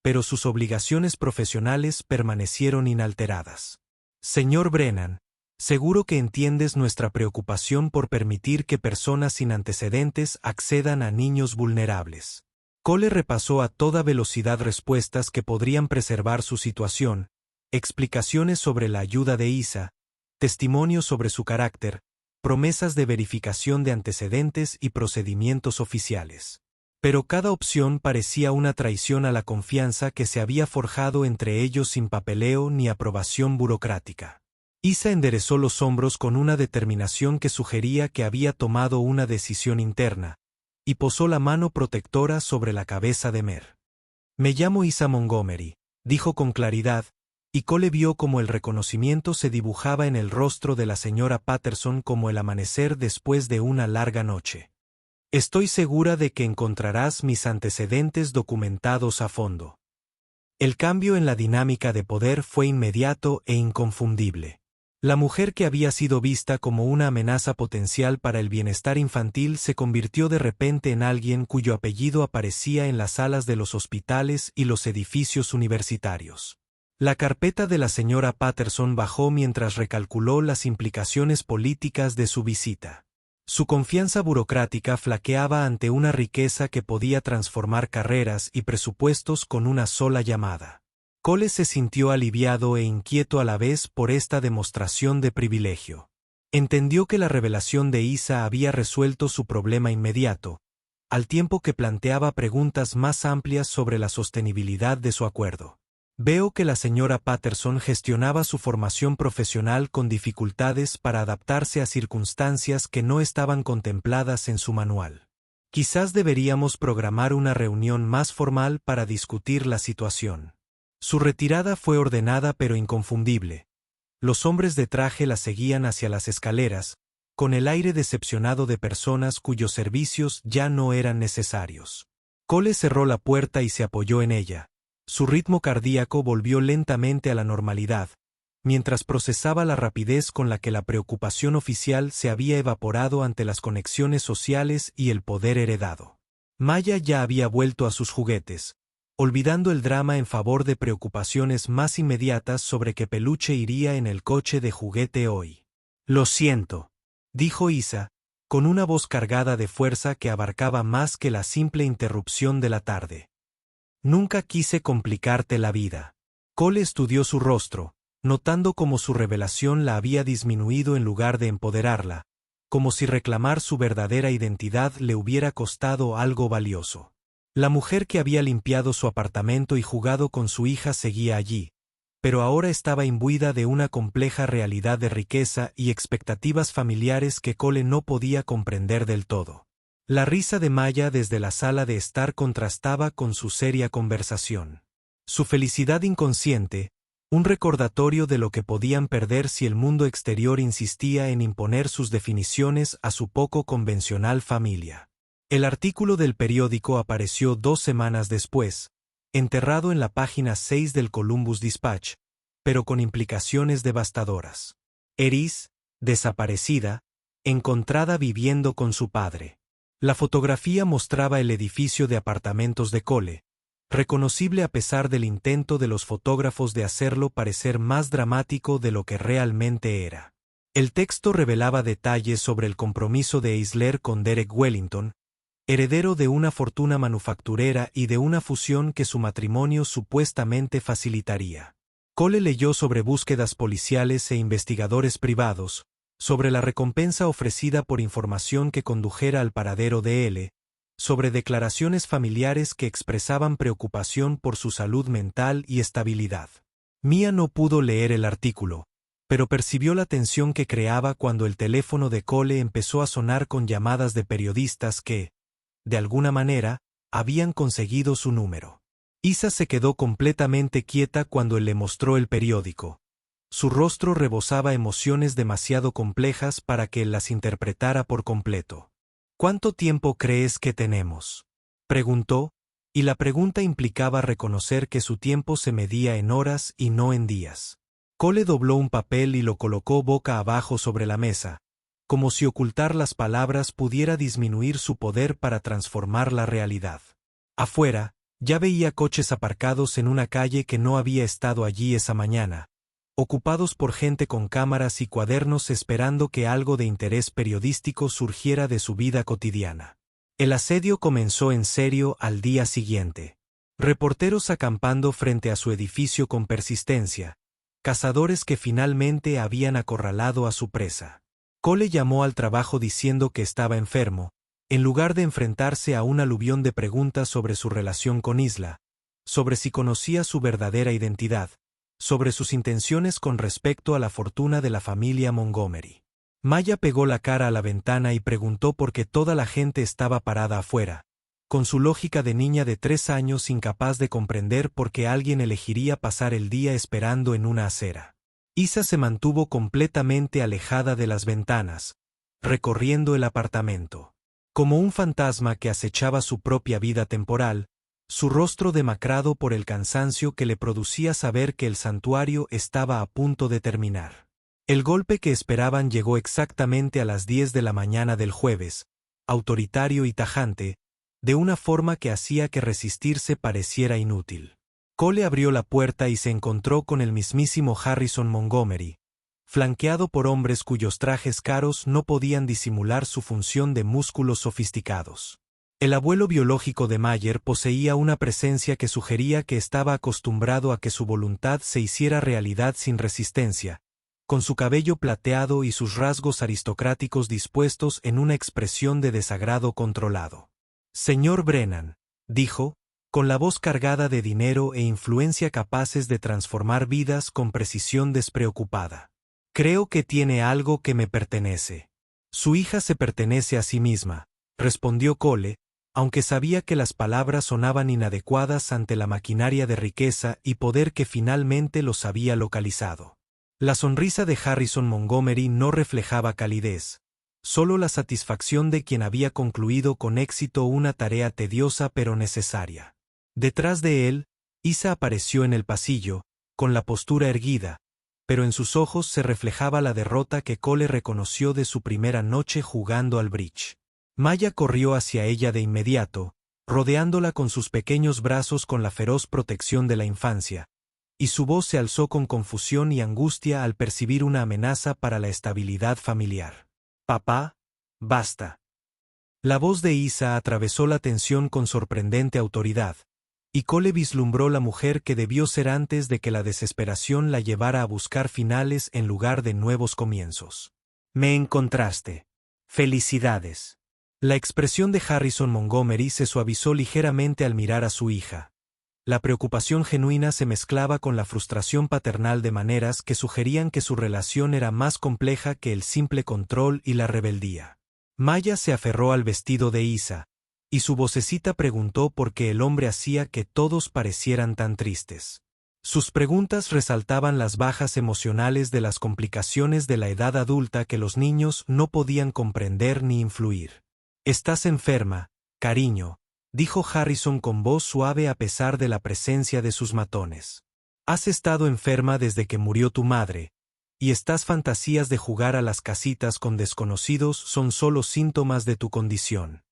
pero sus obligaciones profesionales permanecieron inalteradas. «Señor Brennan, seguro que entiendes nuestra preocupación por permitir que personas sin antecedentes accedan a niños vulnerables». Cole repasó a toda velocidad respuestas que podrían preservar su situación, explicaciones sobre la ayuda de Isa, testimonios sobre su carácter, promesas de verificación de antecedentes y procedimientos oficiales. Pero cada opción parecía una traición a la confianza que se había forjado entre ellos sin papeleo ni aprobación burocrática. Isa enderezó los hombros con una determinación que sugería que había tomado una decisión interna, y posó la mano protectora sobre la cabeza de Mer. «Me llamo Isa Montgomery», dijo con claridad, y Cole vio cómo el reconocimiento se dibujaba en el rostro de la señora Patterson como el amanecer después de una larga noche. «Estoy segura de que encontrarás mis antecedentes documentados a fondo». El cambio en la dinámica de poder fue inmediato e inconfundible. La mujer que había sido vista como una amenaza potencial para el bienestar infantil se convirtió de repente en alguien cuyo apellido aparecía en las salas de los hospitales y los edificios universitarios. La carpeta de la señora Patterson bajó mientras recalculó las implicaciones políticas de su visita. Su confianza burocrática flaqueaba ante una riqueza que podía transformar carreras y presupuestos con una sola llamada. Cole se sintió aliviado e inquieto a la vez por esta demostración de privilegio. Entendió que la revelación de Isa había resuelto su problema inmediato, al tiempo que planteaba preguntas más amplias sobre la sostenibilidad de su acuerdo. «Veo que la señora Patterson gestionaba su formación profesional con dificultades para adaptarse a circunstancias que no estaban contempladas en su manual. Quizás deberíamos programar una reunión más formal para discutir la situación». Su retirada fue ordenada pero inconfundible. Los hombres de traje la seguían hacia las escaleras, con el aire decepcionado de personas cuyos servicios ya no eran necesarios. Cole cerró la puerta y se apoyó en ella. Su ritmo cardíaco volvió lentamente a la normalidad, mientras procesaba la rapidez con la que la preocupación oficial se había evaporado ante las conexiones sociales y el poder heredado. Maya ya había vuelto a sus juguetes, olvidando el drama en favor de preocupaciones más inmediatas sobre qué peluche iría en el coche de juguete hoy. «Lo siento», dijo Isa, con una voz cargada de fuerza que abarcaba más que la simple interrupción de la tarde. «Nunca quise complicarte la vida». Cole estudió su rostro, notando cómo su revelación la había disminuido en lugar de empoderarla, como si reclamar su verdadera identidad le hubiera costado algo valioso. La mujer que había limpiado su apartamento y jugado con su hija seguía allí, pero ahora estaba imbuida de una compleja realidad de riqueza y expectativas familiares que Cole no podía comprender del todo. La risa de Maya desde la sala de estar contrastaba con su seria conversación. Su felicidad inconsciente, un recordatorio de lo que podían perder si el mundo exterior insistía en imponer sus definiciones a su poco convencional familia. El artículo del periódico apareció 2 semanas después, enterrado en la página 6 del Columbus Dispatch, pero con implicaciones devastadoras. Eris, desaparecida, encontrada viviendo con su padre. La fotografía mostraba el edificio de apartamentos de Cole, reconocible a pesar del intento de los fotógrafos de hacerlo parecer más dramático de lo que realmente era. El texto revelaba detalles sobre el compromiso de Eisler con Derek Wellington, heredero de una fortuna manufacturera y de una fusión que su matrimonio supuestamente facilitaría. Cole leyó sobre búsquedas policiales e investigadores privados, sobre la recompensa ofrecida por información que condujera al paradero de L, sobre declaraciones familiares que expresaban preocupación por su salud mental y estabilidad. Mia no pudo leer el artículo, pero percibió la tensión que creaba cuando el teléfono de Cole empezó a sonar con llamadas de periodistas que, de alguna manera, habían conseguido su número. Isa se quedó completamente quieta cuando él le mostró el periódico. Su rostro rebosaba emociones demasiado complejas para que él las interpretara por completo. ¿Cuánto tiempo crees que tenemos?, preguntó, y la pregunta implicaba reconocer que su tiempo se medía en horas y no en días. Cole dobló un papel y lo colocó boca abajo sobre la mesa, como si ocultar las palabras pudiera disminuir su poder para transformar la realidad. Afuera, ya veía coches aparcados en una calle que no había estado allí esa mañana, ocupados por gente con cámaras y cuadernos esperando que algo de interés periodístico surgiera de su vida cotidiana. El asedio comenzó en serio al día siguiente. Reporteros acampando frente a su edificio con persistencia, cazadores que finalmente habían acorralado a su presa. Cole llamó al trabajo diciendo que estaba enfermo, en lugar de enfrentarse a un aluvión de preguntas sobre su relación con Isla, sobre si conocía su verdadera identidad, sobre sus intenciones con respecto a la fortuna de la familia Montgomery. Maya pegó la cara a la ventana y preguntó por qué toda la gente estaba parada afuera, con su lógica de niña de 3 años incapaz de comprender por qué alguien elegiría pasar el día esperando en una acera. Isa se mantuvo completamente alejada de las ventanas, recorriendo el apartamento. Como un fantasma que acechaba su propia vida temporal, su rostro demacrado por el cansancio que le producía saber que el santuario estaba a punto de terminar. El golpe que esperaban llegó exactamente a las 10 de la mañana del jueves, autoritario y tajante, de una forma que hacía que resistirse pareciera inútil. Cole abrió la puerta y se encontró con el mismísimo Harrison Montgomery, flanqueado por hombres cuyos trajes caros no podían disimular su función de músculos sofisticados. El abuelo biológico de Mayer poseía una presencia que sugería que estaba acostumbrado a que su voluntad se hiciera realidad sin resistencia, con su cabello plateado y sus rasgos aristocráticos dispuestos en una expresión de desagrado controlado. «Señor Brennan», dijo, con la voz cargada de dinero e influencia capaces de transformar vidas con precisión despreocupada. «Creo que tiene algo que me pertenece». «Su hija se pertenece a sí misma», respondió Cole, aunque sabía que las palabras sonaban inadecuadas ante la maquinaria de riqueza y poder que finalmente los había localizado. La sonrisa de Harrison Montgomery no reflejaba calidez, solo la satisfacción de quien había concluido con éxito una tarea tediosa pero necesaria. Detrás de él, Isa apareció en el pasillo, con la postura erguida, pero en sus ojos se reflejaba la derrota que Cole reconoció de su primera noche jugando al bridge. Maya corrió hacia ella de inmediato, rodeándola con sus pequeños brazos con la feroz protección de la infancia, y su voz se alzó con confusión y angustia al percibir una amenaza para la estabilidad familiar. «Papá, basta». La voz de Isa atravesó la tensión con sorprendente autoridad, y Cole vislumbró la mujer que debió ser antes de que la desesperación la llevara a buscar finales en lugar de nuevos comienzos. «Me encontraste. Felicidades». La expresión de Harrison Montgomery se suavizó ligeramente al mirar a su hija. La preocupación genuina se mezclaba con la frustración paternal de maneras que sugerían que su relación era más compleja que el simple control y la rebeldía. Maya se aferró al vestido de Isa, y su vocecita preguntó por qué el hombre hacía que todos parecieran tan tristes. Sus preguntas resaltaban las bajas emocionales de las complicaciones de la edad adulta que los niños no podían comprender ni influir. «Estás enferma, cariño», dijo Harrison con voz suave a pesar de la presencia de sus matones. «Has estado enferma desde que murió tu madre, y estas fantasías de jugar a las casitas con desconocidos son solo síntomas de tu condición».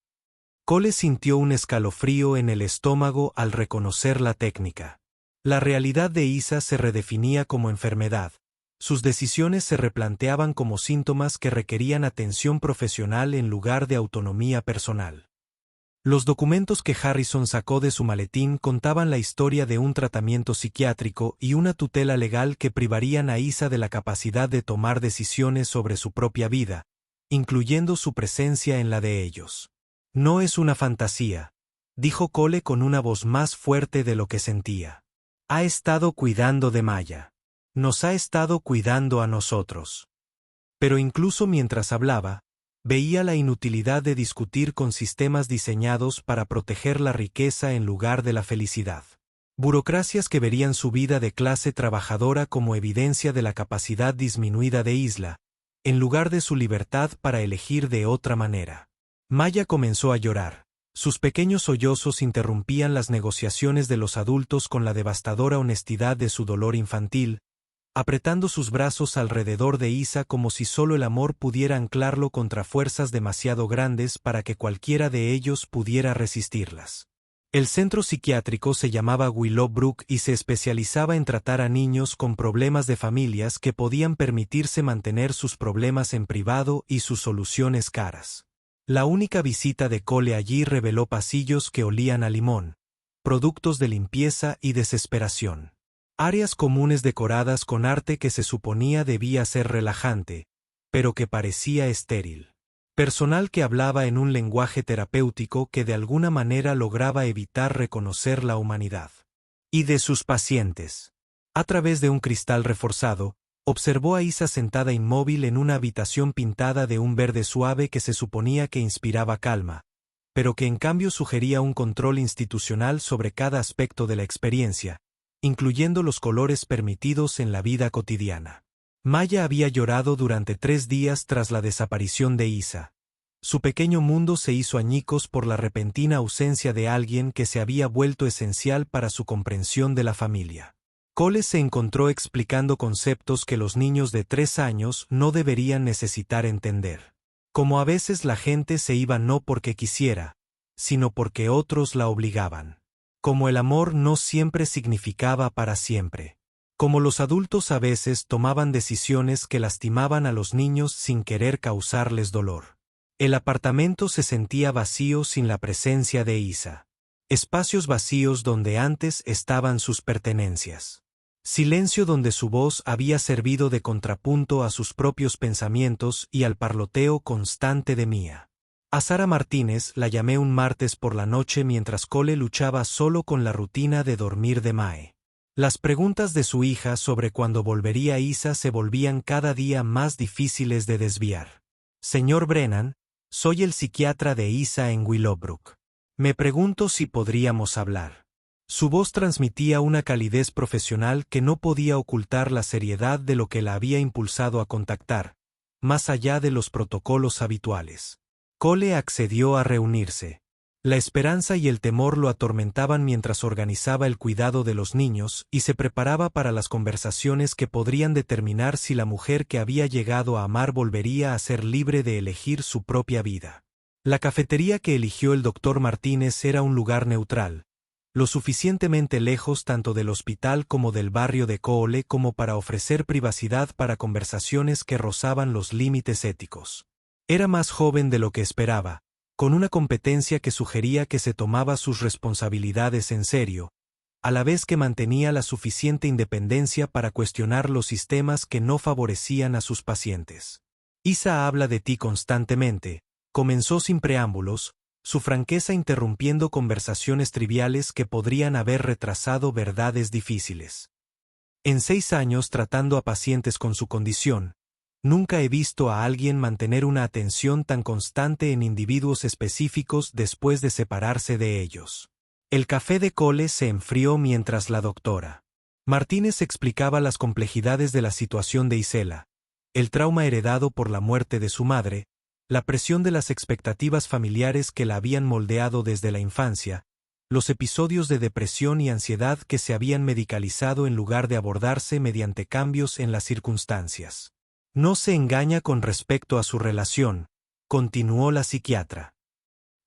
Cole sintió un escalofrío en el estómago al reconocer la técnica. La realidad de Isa se redefinía como enfermedad. Sus decisiones se replanteaban como síntomas que requerían atención profesional en lugar de autonomía personal. Los documentos que Harrison sacó de su maletín contaban la historia de un tratamiento psiquiátrico y una tutela legal que privarían a Isa de la capacidad de tomar decisiones sobre su propia vida, incluyendo su presencia en la de ellos. «No es una fantasía», dijo Cole con una voz más fuerte de lo que sentía. «Ha estado cuidando de Maya. Nos ha estado cuidando a nosotros». Pero incluso mientras hablaba, veía la inutilidad de discutir con sistemas diseñados para proteger la riqueza en lugar de la felicidad. Burocracias que verían su vida de clase trabajadora como evidencia de la capacidad disminuida de Isla, en lugar de su libertad para elegir de otra manera. Maya comenzó a llorar. Sus pequeños sollozos interrumpían las negociaciones de los adultos con la devastadora honestidad de su dolor infantil, apretando sus brazos alrededor de Isa como si solo el amor pudiera anclarlo contra fuerzas demasiado grandes para que cualquiera de ellos pudiera resistirlas. El centro psiquiátrico se llamaba Willowbrook y se especializaba en tratar a niños con problemas de familias que podían permitirse mantener sus problemas en privado y sus soluciones caras. La única visita de Cole allí reveló pasillos que olían a limón, productos de limpieza y desesperación. Áreas comunes decoradas con arte que se suponía debía ser relajante, pero que parecía estéril. Personal que hablaba en un lenguaje terapéutico que de alguna manera lograba evitar reconocer la humanidad. Y de sus pacientes. A través de un cristal reforzado, observó a Isa sentada inmóvil en una habitación pintada de un verde suave que se suponía que inspiraba calma, pero que en cambio sugería un control institucional sobre cada aspecto de la experiencia, incluyendo los colores permitidos en la vida cotidiana. Maya había llorado durante 3 días tras la desaparición de Isa. Su pequeño mundo se hizo añicos por la repentina ausencia de alguien que se había vuelto esencial para su comprensión de la familia. Cole se encontró explicando conceptos que los niños de 3 años no deberían necesitar entender. Como a veces la gente se iba no porque quisiera, sino porque otros la obligaban. Como el amor no siempre significaba para siempre. Como los adultos a veces tomaban decisiones que lastimaban a los niños sin querer causarles dolor. El apartamento se sentía vacío sin la presencia de Isa. Espacios vacíos donde antes estaban sus pertenencias. Silencio donde su voz había servido de contrapunto a sus propios pensamientos y al parloteo constante de Mía. A Sara Martínez la llamé un martes por la noche mientras Cole luchaba solo con la rutina de dormir de Mae. Las preguntas de su hija sobre cuándo volvería Isa se volvían cada día más difíciles de desviar. «Señor Brennan, soy el psiquiatra de Isa en Willowbrook. Me pregunto si podríamos hablar». Su voz transmitía una calidez profesional que no podía ocultar la seriedad de lo que la había impulsado a contactar, más allá de los protocolos habituales. Cole accedió a reunirse. La esperanza y el temor lo atormentaban mientras organizaba el cuidado de los niños y se preparaba para las conversaciones que podrían determinar si la mujer que había llegado a amar volvería a ser libre de elegir su propia vida. La cafetería que eligió el Dr. Martínez era un lugar neutral, lo suficientemente lejos tanto del hospital como del barrio de Cole como para ofrecer privacidad para conversaciones que rozaban los límites éticos. Era más joven de lo que esperaba, con una competencia que sugería que se tomaba sus responsabilidades en serio, a la vez que mantenía la suficiente independencia para cuestionar los sistemas que no favorecían a sus pacientes. «Isa habla de ti constantemente», comenzó sin preámbulos, su franqueza interrumpiendo conversaciones triviales que podrían haber retrasado verdades difíciles. En 6 años tratando a pacientes con su condición, nunca he visto a alguien mantener una atención tan constante en individuos específicos después de separarse de ellos. El café de Cole se enfrió mientras la doctora Martínez explicaba las complejidades de la situación de Isela, el trauma heredado por la muerte de su madre, la presión de las expectativas familiares que la habían moldeado desde la infancia, los episodios de depresión y ansiedad que se habían medicalizado en lugar de abordarse mediante cambios en las circunstancias. No se engaña con respecto a su relación, continuó la psiquiatra.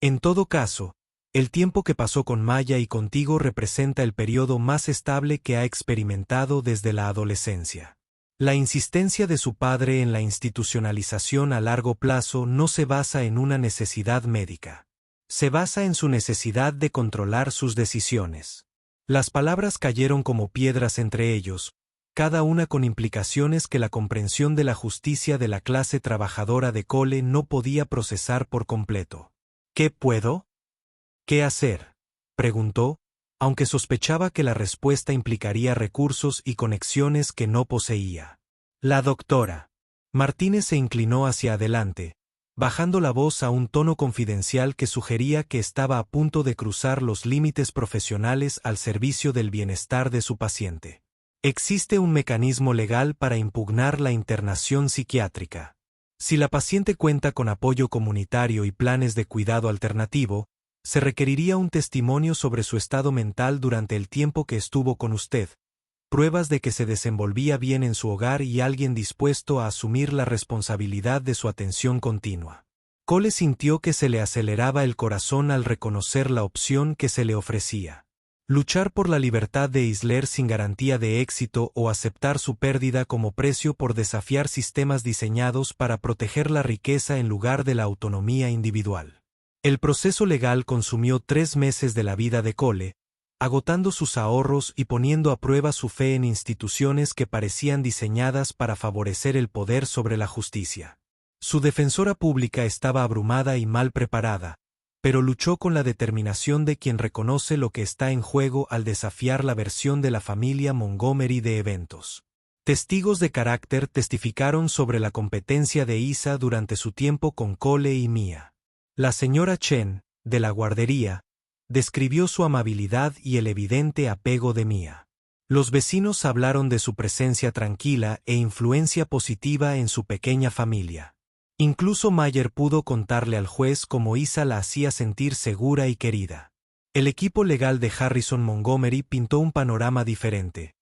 En todo caso, el tiempo que pasó con Maya y contigo representa el periodo más estable que ha experimentado desde la adolescencia. La insistencia de su padre en la institucionalización a largo plazo no se basa en una necesidad médica. Se basa en su necesidad de controlar sus decisiones. Las palabras cayeron como piedras entre ellos, cada una con implicaciones que la comprensión de la justicia de la clase trabajadora de Cole no podía procesar por completo. ¿Qué puedo? ¿Qué hacer?, preguntó, aunque sospechaba que la respuesta implicaría recursos y conexiones que no poseía. La doctora Martínez se inclinó hacia adelante, bajando la voz a un tono confidencial que sugería que estaba a punto de cruzar los límites profesionales al servicio del bienestar de su paciente. Existe un mecanismo legal para impugnar la internación psiquiátrica. Si la paciente cuenta con apoyo comunitario y planes de cuidado alternativo, se requeriría un testimonio sobre su estado mental durante el tiempo que estuvo con usted, pruebas de que se desenvolvía bien en su hogar y alguien dispuesto a asumir la responsabilidad de su atención continua. Cole sintió que se le aceleraba el corazón al reconocer la opción que se le ofrecía. Luchar por la libertad de Isler sin garantía de éxito o aceptar su pérdida como precio por desafiar sistemas diseñados para proteger la riqueza en lugar de la autonomía individual. El proceso legal consumió 3 meses de la vida de Cole, agotando sus ahorros y poniendo a prueba su fe en instituciones que parecían diseñadas para favorecer el poder sobre la justicia. Su defensora pública estaba abrumada y mal preparada, pero luchó con la determinación de quien reconoce lo que está en juego al desafiar la versión de la familia Montgomery de eventos. Testigos de carácter testificaron sobre la competencia de Isa durante su tiempo con Cole y Mia. La señora Chen, de la guardería, describió su amabilidad y el evidente apego de Mia. Los vecinos hablaron de su presencia tranquila e influencia positiva en su pequeña familia. Incluso Mayer pudo contarle al juez cómo Isa la hacía sentir segura y querida. El equipo legal de Harrison Montgomery pintó un panorama diferente.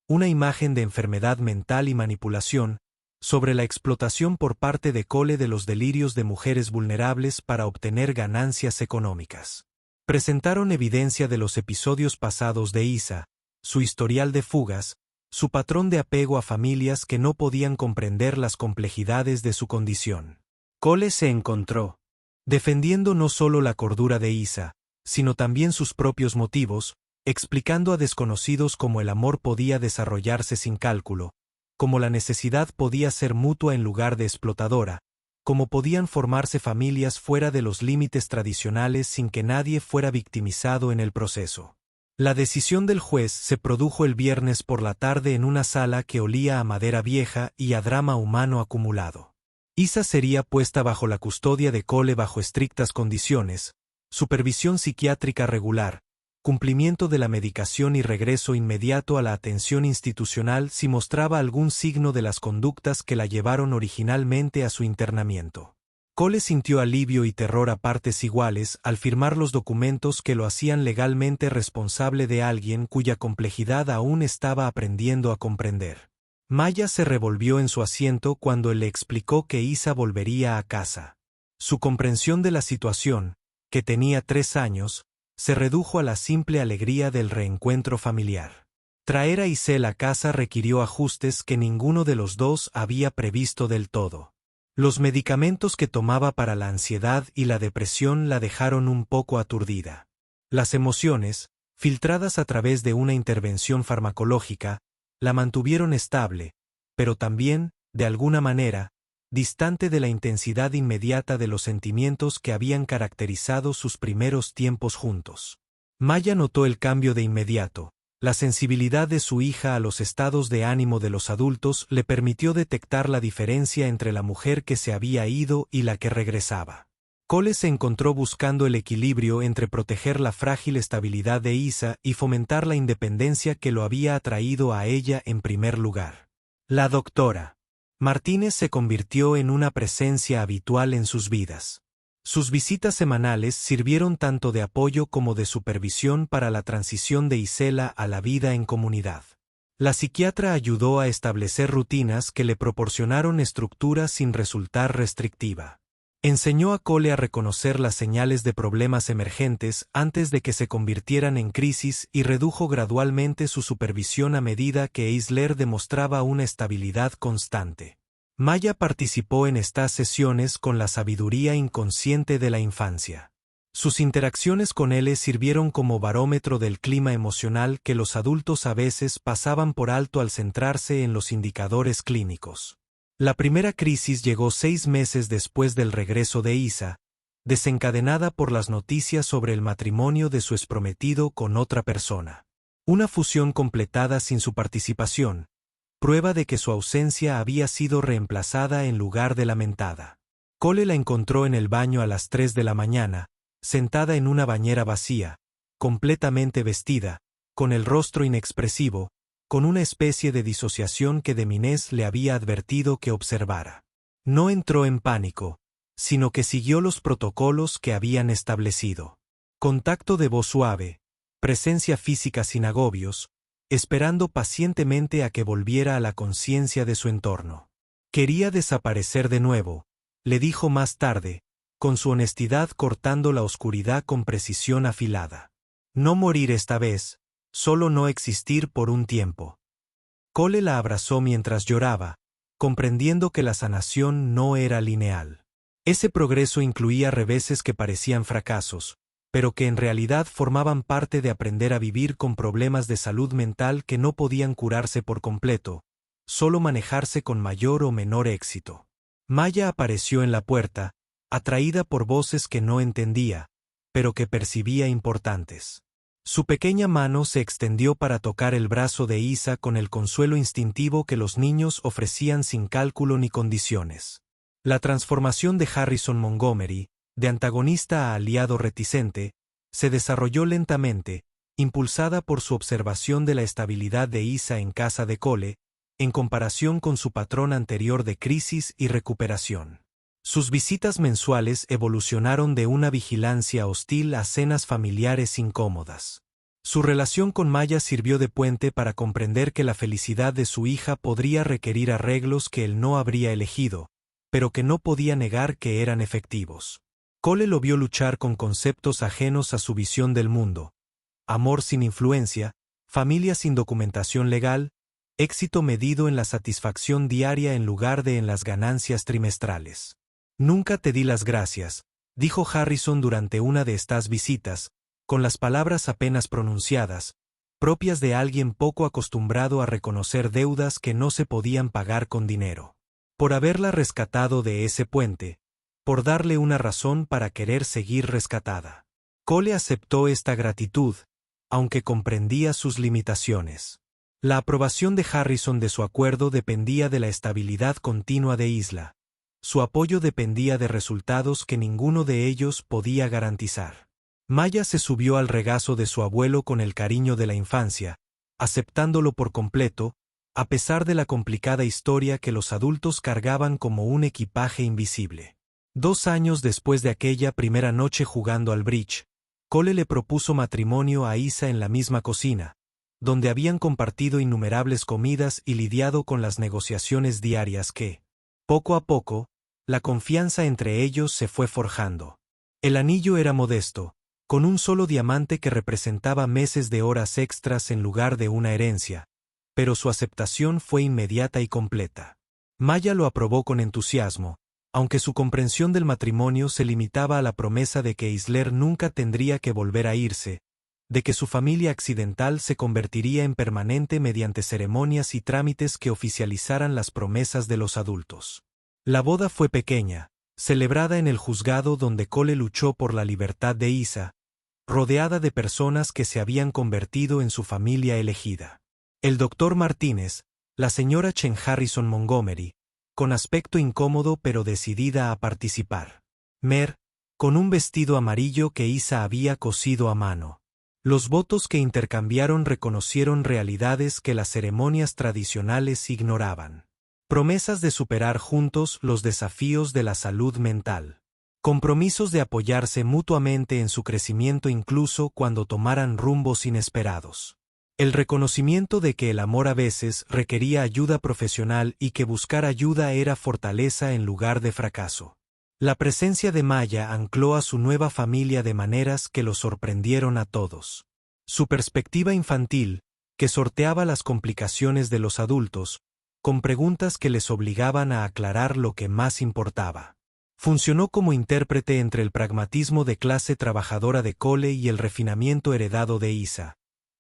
Una imagen de enfermedad mental y manipulación, sobre la explotación por parte de Cole de los delirios de mujeres vulnerables para obtener ganancias económicas. Presentaron evidencia de los episodios pasados de Isa, su historial de fugas, su patrón de apego a familias que no podían comprender las complejidades de su condición. Cole se encontró defendiendo no solo la cordura de Isa, sino también sus propios motivos, explicando a desconocidos cómo el amor podía desarrollarse sin cálculo, cómo la necesidad podía ser mutua en lugar de explotadora, cómo podían formarse familias fuera de los límites tradicionales sin que nadie fuera victimizado en el proceso. La decisión del juez se produjo el viernes por la tarde en una sala que olía a madera vieja y a drama humano acumulado. Isa sería puesta bajo la custodia de Cole bajo estrictas condiciones, supervisión psiquiátrica regular, cumplimiento de la medicación y regreso inmediato a la atención institucional si mostraba algún signo de las conductas que la llevaron originalmente a su internamiento. Cole sintió alivio y terror a partes iguales al firmar los documentos que lo hacían legalmente responsable de alguien cuya complejidad aún estaba aprendiendo a comprender. Maya se revolvió en su asiento cuando él le explicó que Isa volvería a casa. Su comprensión de la situación, que tenía 3 años, se redujo a la simple alegría del reencuentro familiar. Traer a Isel a casa requirió ajustes que ninguno de los dos había previsto del todo. Los medicamentos que tomaba para la ansiedad y la depresión la dejaron un poco aturdida. Las emociones, filtradas a través de una intervención farmacológica, la mantuvieron estable, pero también, de alguna manera, distante de la intensidad inmediata de los sentimientos que habían caracterizado sus primeros tiempos juntos. Maya notó el cambio de inmediato. La sensibilidad de su hija a los estados de ánimo de los adultos le permitió detectar la diferencia entre la mujer que se había ido y la que regresaba. Cole se encontró buscando el equilibrio entre proteger la frágil estabilidad de Isa y fomentar la independencia que lo había atraído a ella en primer lugar. La doctora Martínez se convirtió en una presencia habitual en sus vidas. Sus visitas semanales sirvieron tanto de apoyo como de supervisión para la transición de Isela a la vida en comunidad. La psiquiatra ayudó a establecer rutinas que le proporcionaron estructura sin resultar restrictiva. Enseñó a Cole a reconocer las señales de problemas emergentes antes de que se convirtieran en crisis y redujo gradualmente su supervisión a medida que Isler demostraba una estabilidad constante. Maya participó en estas sesiones con la sabiduría inconsciente de la infancia. Sus interacciones con él sirvieron como barómetro del clima emocional que los adultos a veces pasaban por alto al centrarse en los indicadores clínicos. La primera crisis llegó 6 meses después del regreso de Isa, desencadenada por las noticias sobre el matrimonio de su exprometido con otra persona. Una fusión completada sin su participación, prueba de que su ausencia había sido reemplazada en lugar de lamentada. Cole la encontró en el baño a las 3 de la mañana, sentada en una bañera vacía, completamente vestida, con el rostro inexpresivo, con una especie de disociación que Deminés le había advertido que observara. No entró en pánico, sino que siguió los protocolos que habían establecido. Contacto de voz suave, presencia física sin agobios, esperando pacientemente a que volviera a la conciencia de su entorno. Quería desaparecer de nuevo, le dijo más tarde, con su honestidad cortando la oscuridad con precisión afilada. No morir esta vez, solo no existir por un tiempo. Cole la abrazó mientras lloraba, comprendiendo que la sanación no era lineal. Ese progreso incluía reveses que parecían fracasos, pero que en realidad formaban parte de aprender a vivir con problemas de salud mental que no podían curarse por completo, solo manejarse con mayor o menor éxito. Maya apareció en la puerta, atraída por voces que no entendía, pero que percibía importantes. Su pequeña mano se extendió para tocar el brazo de Isa con el consuelo instintivo que los niños ofrecían sin cálculo ni condiciones. La transformación de Harrison Montgomery, de antagonista a aliado reticente, se desarrolló lentamente, impulsada por su observación de la estabilidad de Isa en casa de Cole, en comparación con su patrón anterior de crisis y recuperación. Sus visitas mensuales evolucionaron de una vigilancia hostil a cenas familiares incómodas. Su relación con Maya sirvió de puente para comprender que la felicidad de su hija podría requerir arreglos que él no habría elegido, pero que no podía negar que eran efectivos. Cole lo vio luchar con conceptos ajenos a su visión del mundo: amor sin influencia, familia sin documentación legal, éxito medido en la satisfacción diaria en lugar de en las ganancias trimestrales. Nunca te di las gracias, dijo Harrison durante una de estas visitas, con las palabras apenas pronunciadas, propias de alguien poco acostumbrado a reconocer deudas que no se podían pagar con dinero. Por haberla rescatado de ese puente, por darle una razón para querer seguir rescatada. Cole aceptó esta gratitud, aunque comprendía sus limitaciones. La aprobación de Harrison de su acuerdo dependía de la estabilidad continua de Isla. Su apoyo dependía de resultados que ninguno de ellos podía garantizar. Maya se subió al regazo de su abuelo con el cariño de la infancia, aceptándolo por completo, a pesar de la complicada historia que los adultos cargaban como un equipaje invisible. 2 años después de aquella primera noche jugando al bridge, Cole le propuso matrimonio a Isa en la misma cocina, donde habían compartido innumerables comidas y lidiado con las negociaciones diarias que, poco a poco, la confianza entre ellos se fue forjando. El anillo era modesto, con un solo diamante que representaba meses de horas extras en lugar de una herencia, pero su aceptación fue inmediata y completa. Maya lo aprobó con entusiasmo, aunque su comprensión del matrimonio se limitaba a la promesa de que Isler nunca tendría que volver a irse, de que su familia accidental se convertiría en permanente mediante ceremonias y trámites que oficializaran las promesas de los adultos. La boda fue pequeña, celebrada en el juzgado donde Cole luchó por la libertad de Isa, rodeada de personas que se habían convertido en su familia elegida. El doctor Martínez, la señora Chen Harrison Montgomery, con aspecto incómodo pero decidida a participar. Mer, con un vestido amarillo que Isa había cosido a mano. Los votos que intercambiaron reconocieron realidades que las ceremonias tradicionales ignoraban. Promesas de superar juntos los desafíos de la salud mental. Compromisos de apoyarse mutuamente en su crecimiento incluso cuando tomaran rumbos inesperados. El reconocimiento de que el amor a veces requería ayuda profesional y que buscar ayuda era fortaleza en lugar de fracaso. La presencia de Maya ancló a su nueva familia de maneras que los sorprendieron a todos. Su perspectiva infantil, que sorteaba las complicaciones de los adultos, con preguntas que les obligaban a aclarar lo que más importaba. Funcionó como intérprete entre el pragmatismo de clase trabajadora de Cole y el refinamiento heredado de Isa.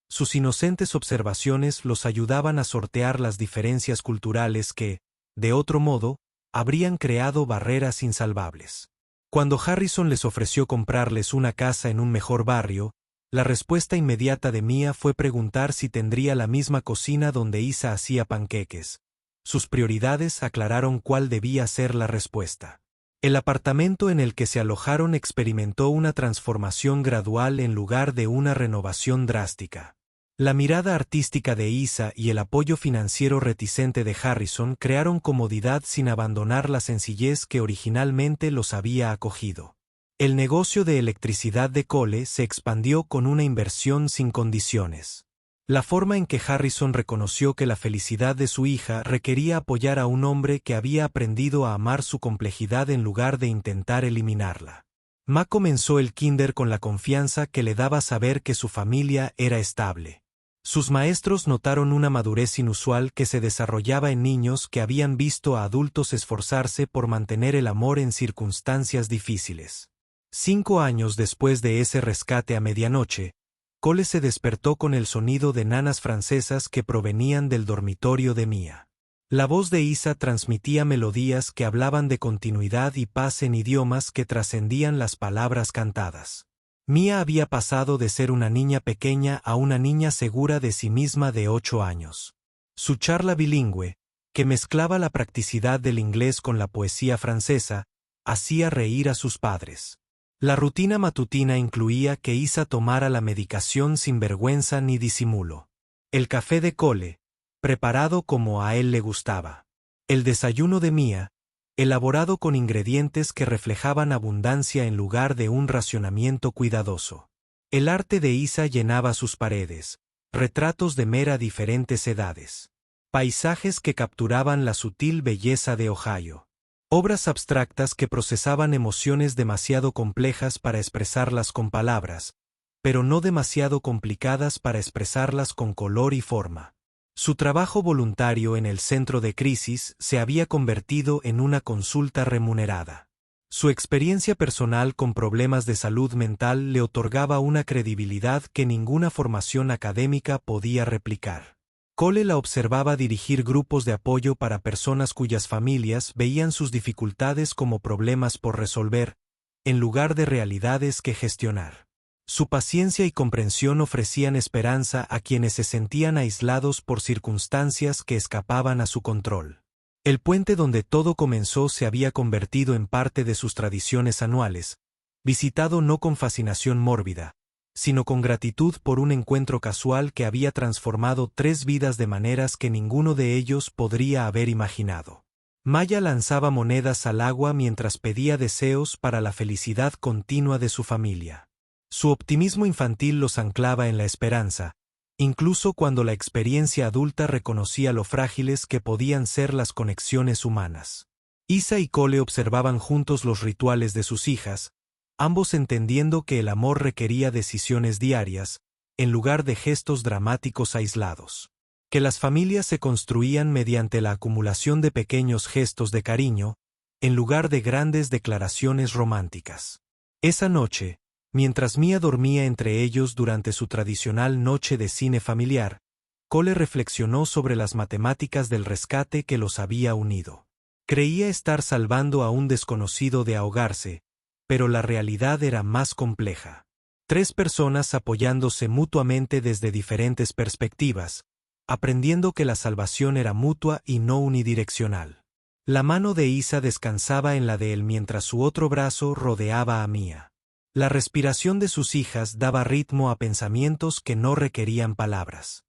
Sus inocentes observaciones los ayudaban a sortear las diferencias culturales que, de otro modo, habrían creado barreras insalvables. Cuando Harrison les ofreció comprarles una casa en un mejor barrio, la respuesta inmediata de Mia fue preguntar si tendría la misma cocina donde Isa hacía panqueques. Sus prioridades aclararon cuál debía ser la respuesta. El apartamento en el que se alojaron experimentó una transformación gradual en lugar de una renovación drástica. La mirada artística de Isa y el apoyo financiero reticente de Harrison crearon comodidad sin abandonar la sencillez que originalmente los había acogido. El negocio de electricidad de Cole se expandió con una inversión sin condiciones. La forma en que Harrison reconoció que la felicidad de su hija requería apoyar a un hombre que había aprendido a amar su complejidad en lugar de intentar eliminarla. Ma comenzó el kinder con la confianza que le daba saber que su familia era estable. Sus maestros notaron una madurez inusual que se desarrollaba en niños que habían visto a adultos esforzarse por mantener el amor en circunstancias difíciles. 5 años después de ese rescate a medianoche, Cole se despertó con el sonido de nanas francesas que provenían del dormitorio de Mia. La voz de Isa transmitía melodías que hablaban de continuidad y paz en idiomas que trascendían las palabras cantadas. Mia había pasado de ser una niña pequeña a una niña segura de sí misma de 8 años. Su charla bilingüe, que mezclaba la practicidad del inglés con la poesía francesa, hacía reír a sus padres. La rutina matutina incluía que Isa tomara la medicación sin vergüenza ni disimulo. El café de Cole, preparado como a él le gustaba. El desayuno de Mia, elaborado con ingredientes que reflejaban abundancia en lugar de un racionamiento cuidadoso. El arte de Isa llenaba sus paredes, retratos de Mer a diferentes edades. Paisajes que capturaban la sutil belleza de Ohio. Obras abstractas que procesaban emociones demasiado complejas para expresarlas con palabras, pero no demasiado complicadas para expresarlas con color y forma. Su trabajo voluntario en el centro de crisis se había convertido en una consulta remunerada. Su experiencia personal con problemas de salud mental le otorgaba una credibilidad que ninguna formación académica podía replicar. Cole la observaba dirigir grupos de apoyo para personas cuyas familias veían sus dificultades como problemas por resolver, en lugar de realidades que gestionar. Su paciencia y comprensión ofrecían esperanza a quienes se sentían aislados por circunstancias que escapaban a su control. El puente donde todo comenzó se había convertido en parte de sus tradiciones anuales, visitado no con fascinación mórbida, sino con gratitud por un encuentro casual que había transformado 3 vidas de maneras que ninguno de ellos podría haber imaginado. Maya lanzaba monedas al agua mientras pedía deseos para la felicidad continua de su familia. Su optimismo infantil los anclaba en la esperanza, incluso cuando la experiencia adulta reconocía lo frágiles que podían ser las conexiones humanas. Isa y Cole observaban juntos los rituales de sus hijas, ambos entendiendo que el amor requería decisiones diarias, en lugar de gestos dramáticos aislados. Que las familias se construían mediante la acumulación de pequeños gestos de cariño, en lugar de grandes declaraciones románticas. Esa noche, mientras Mia dormía entre ellos durante su tradicional noche de cine familiar, Cole reflexionó sobre las matemáticas del rescate que los había unido. Creía estar salvando a un desconocido de ahogarse, pero la realidad era más compleja. 3 personas apoyándose mutuamente desde diferentes perspectivas, aprendiendo que la salvación era mutua y no unidireccional. La mano de Isa descansaba en la de él mientras su otro brazo rodeaba a Mia. La respiración de sus hijas daba ritmo a pensamientos que no requerían palabras.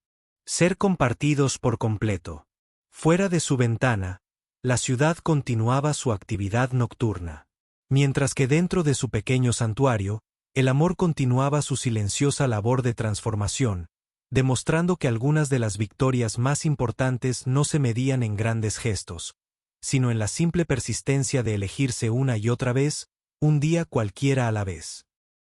Ser compartidos por completo. Fuera de su ventana, la ciudad continuaba su actividad nocturna. Mientras que dentro de su pequeño santuario, el amor continuaba su silenciosa labor de transformación, demostrando que algunas de las victorias más importantes no se medían en grandes gestos, sino en la simple persistencia de elegirse una y otra vez, un día cualquiera a la vez.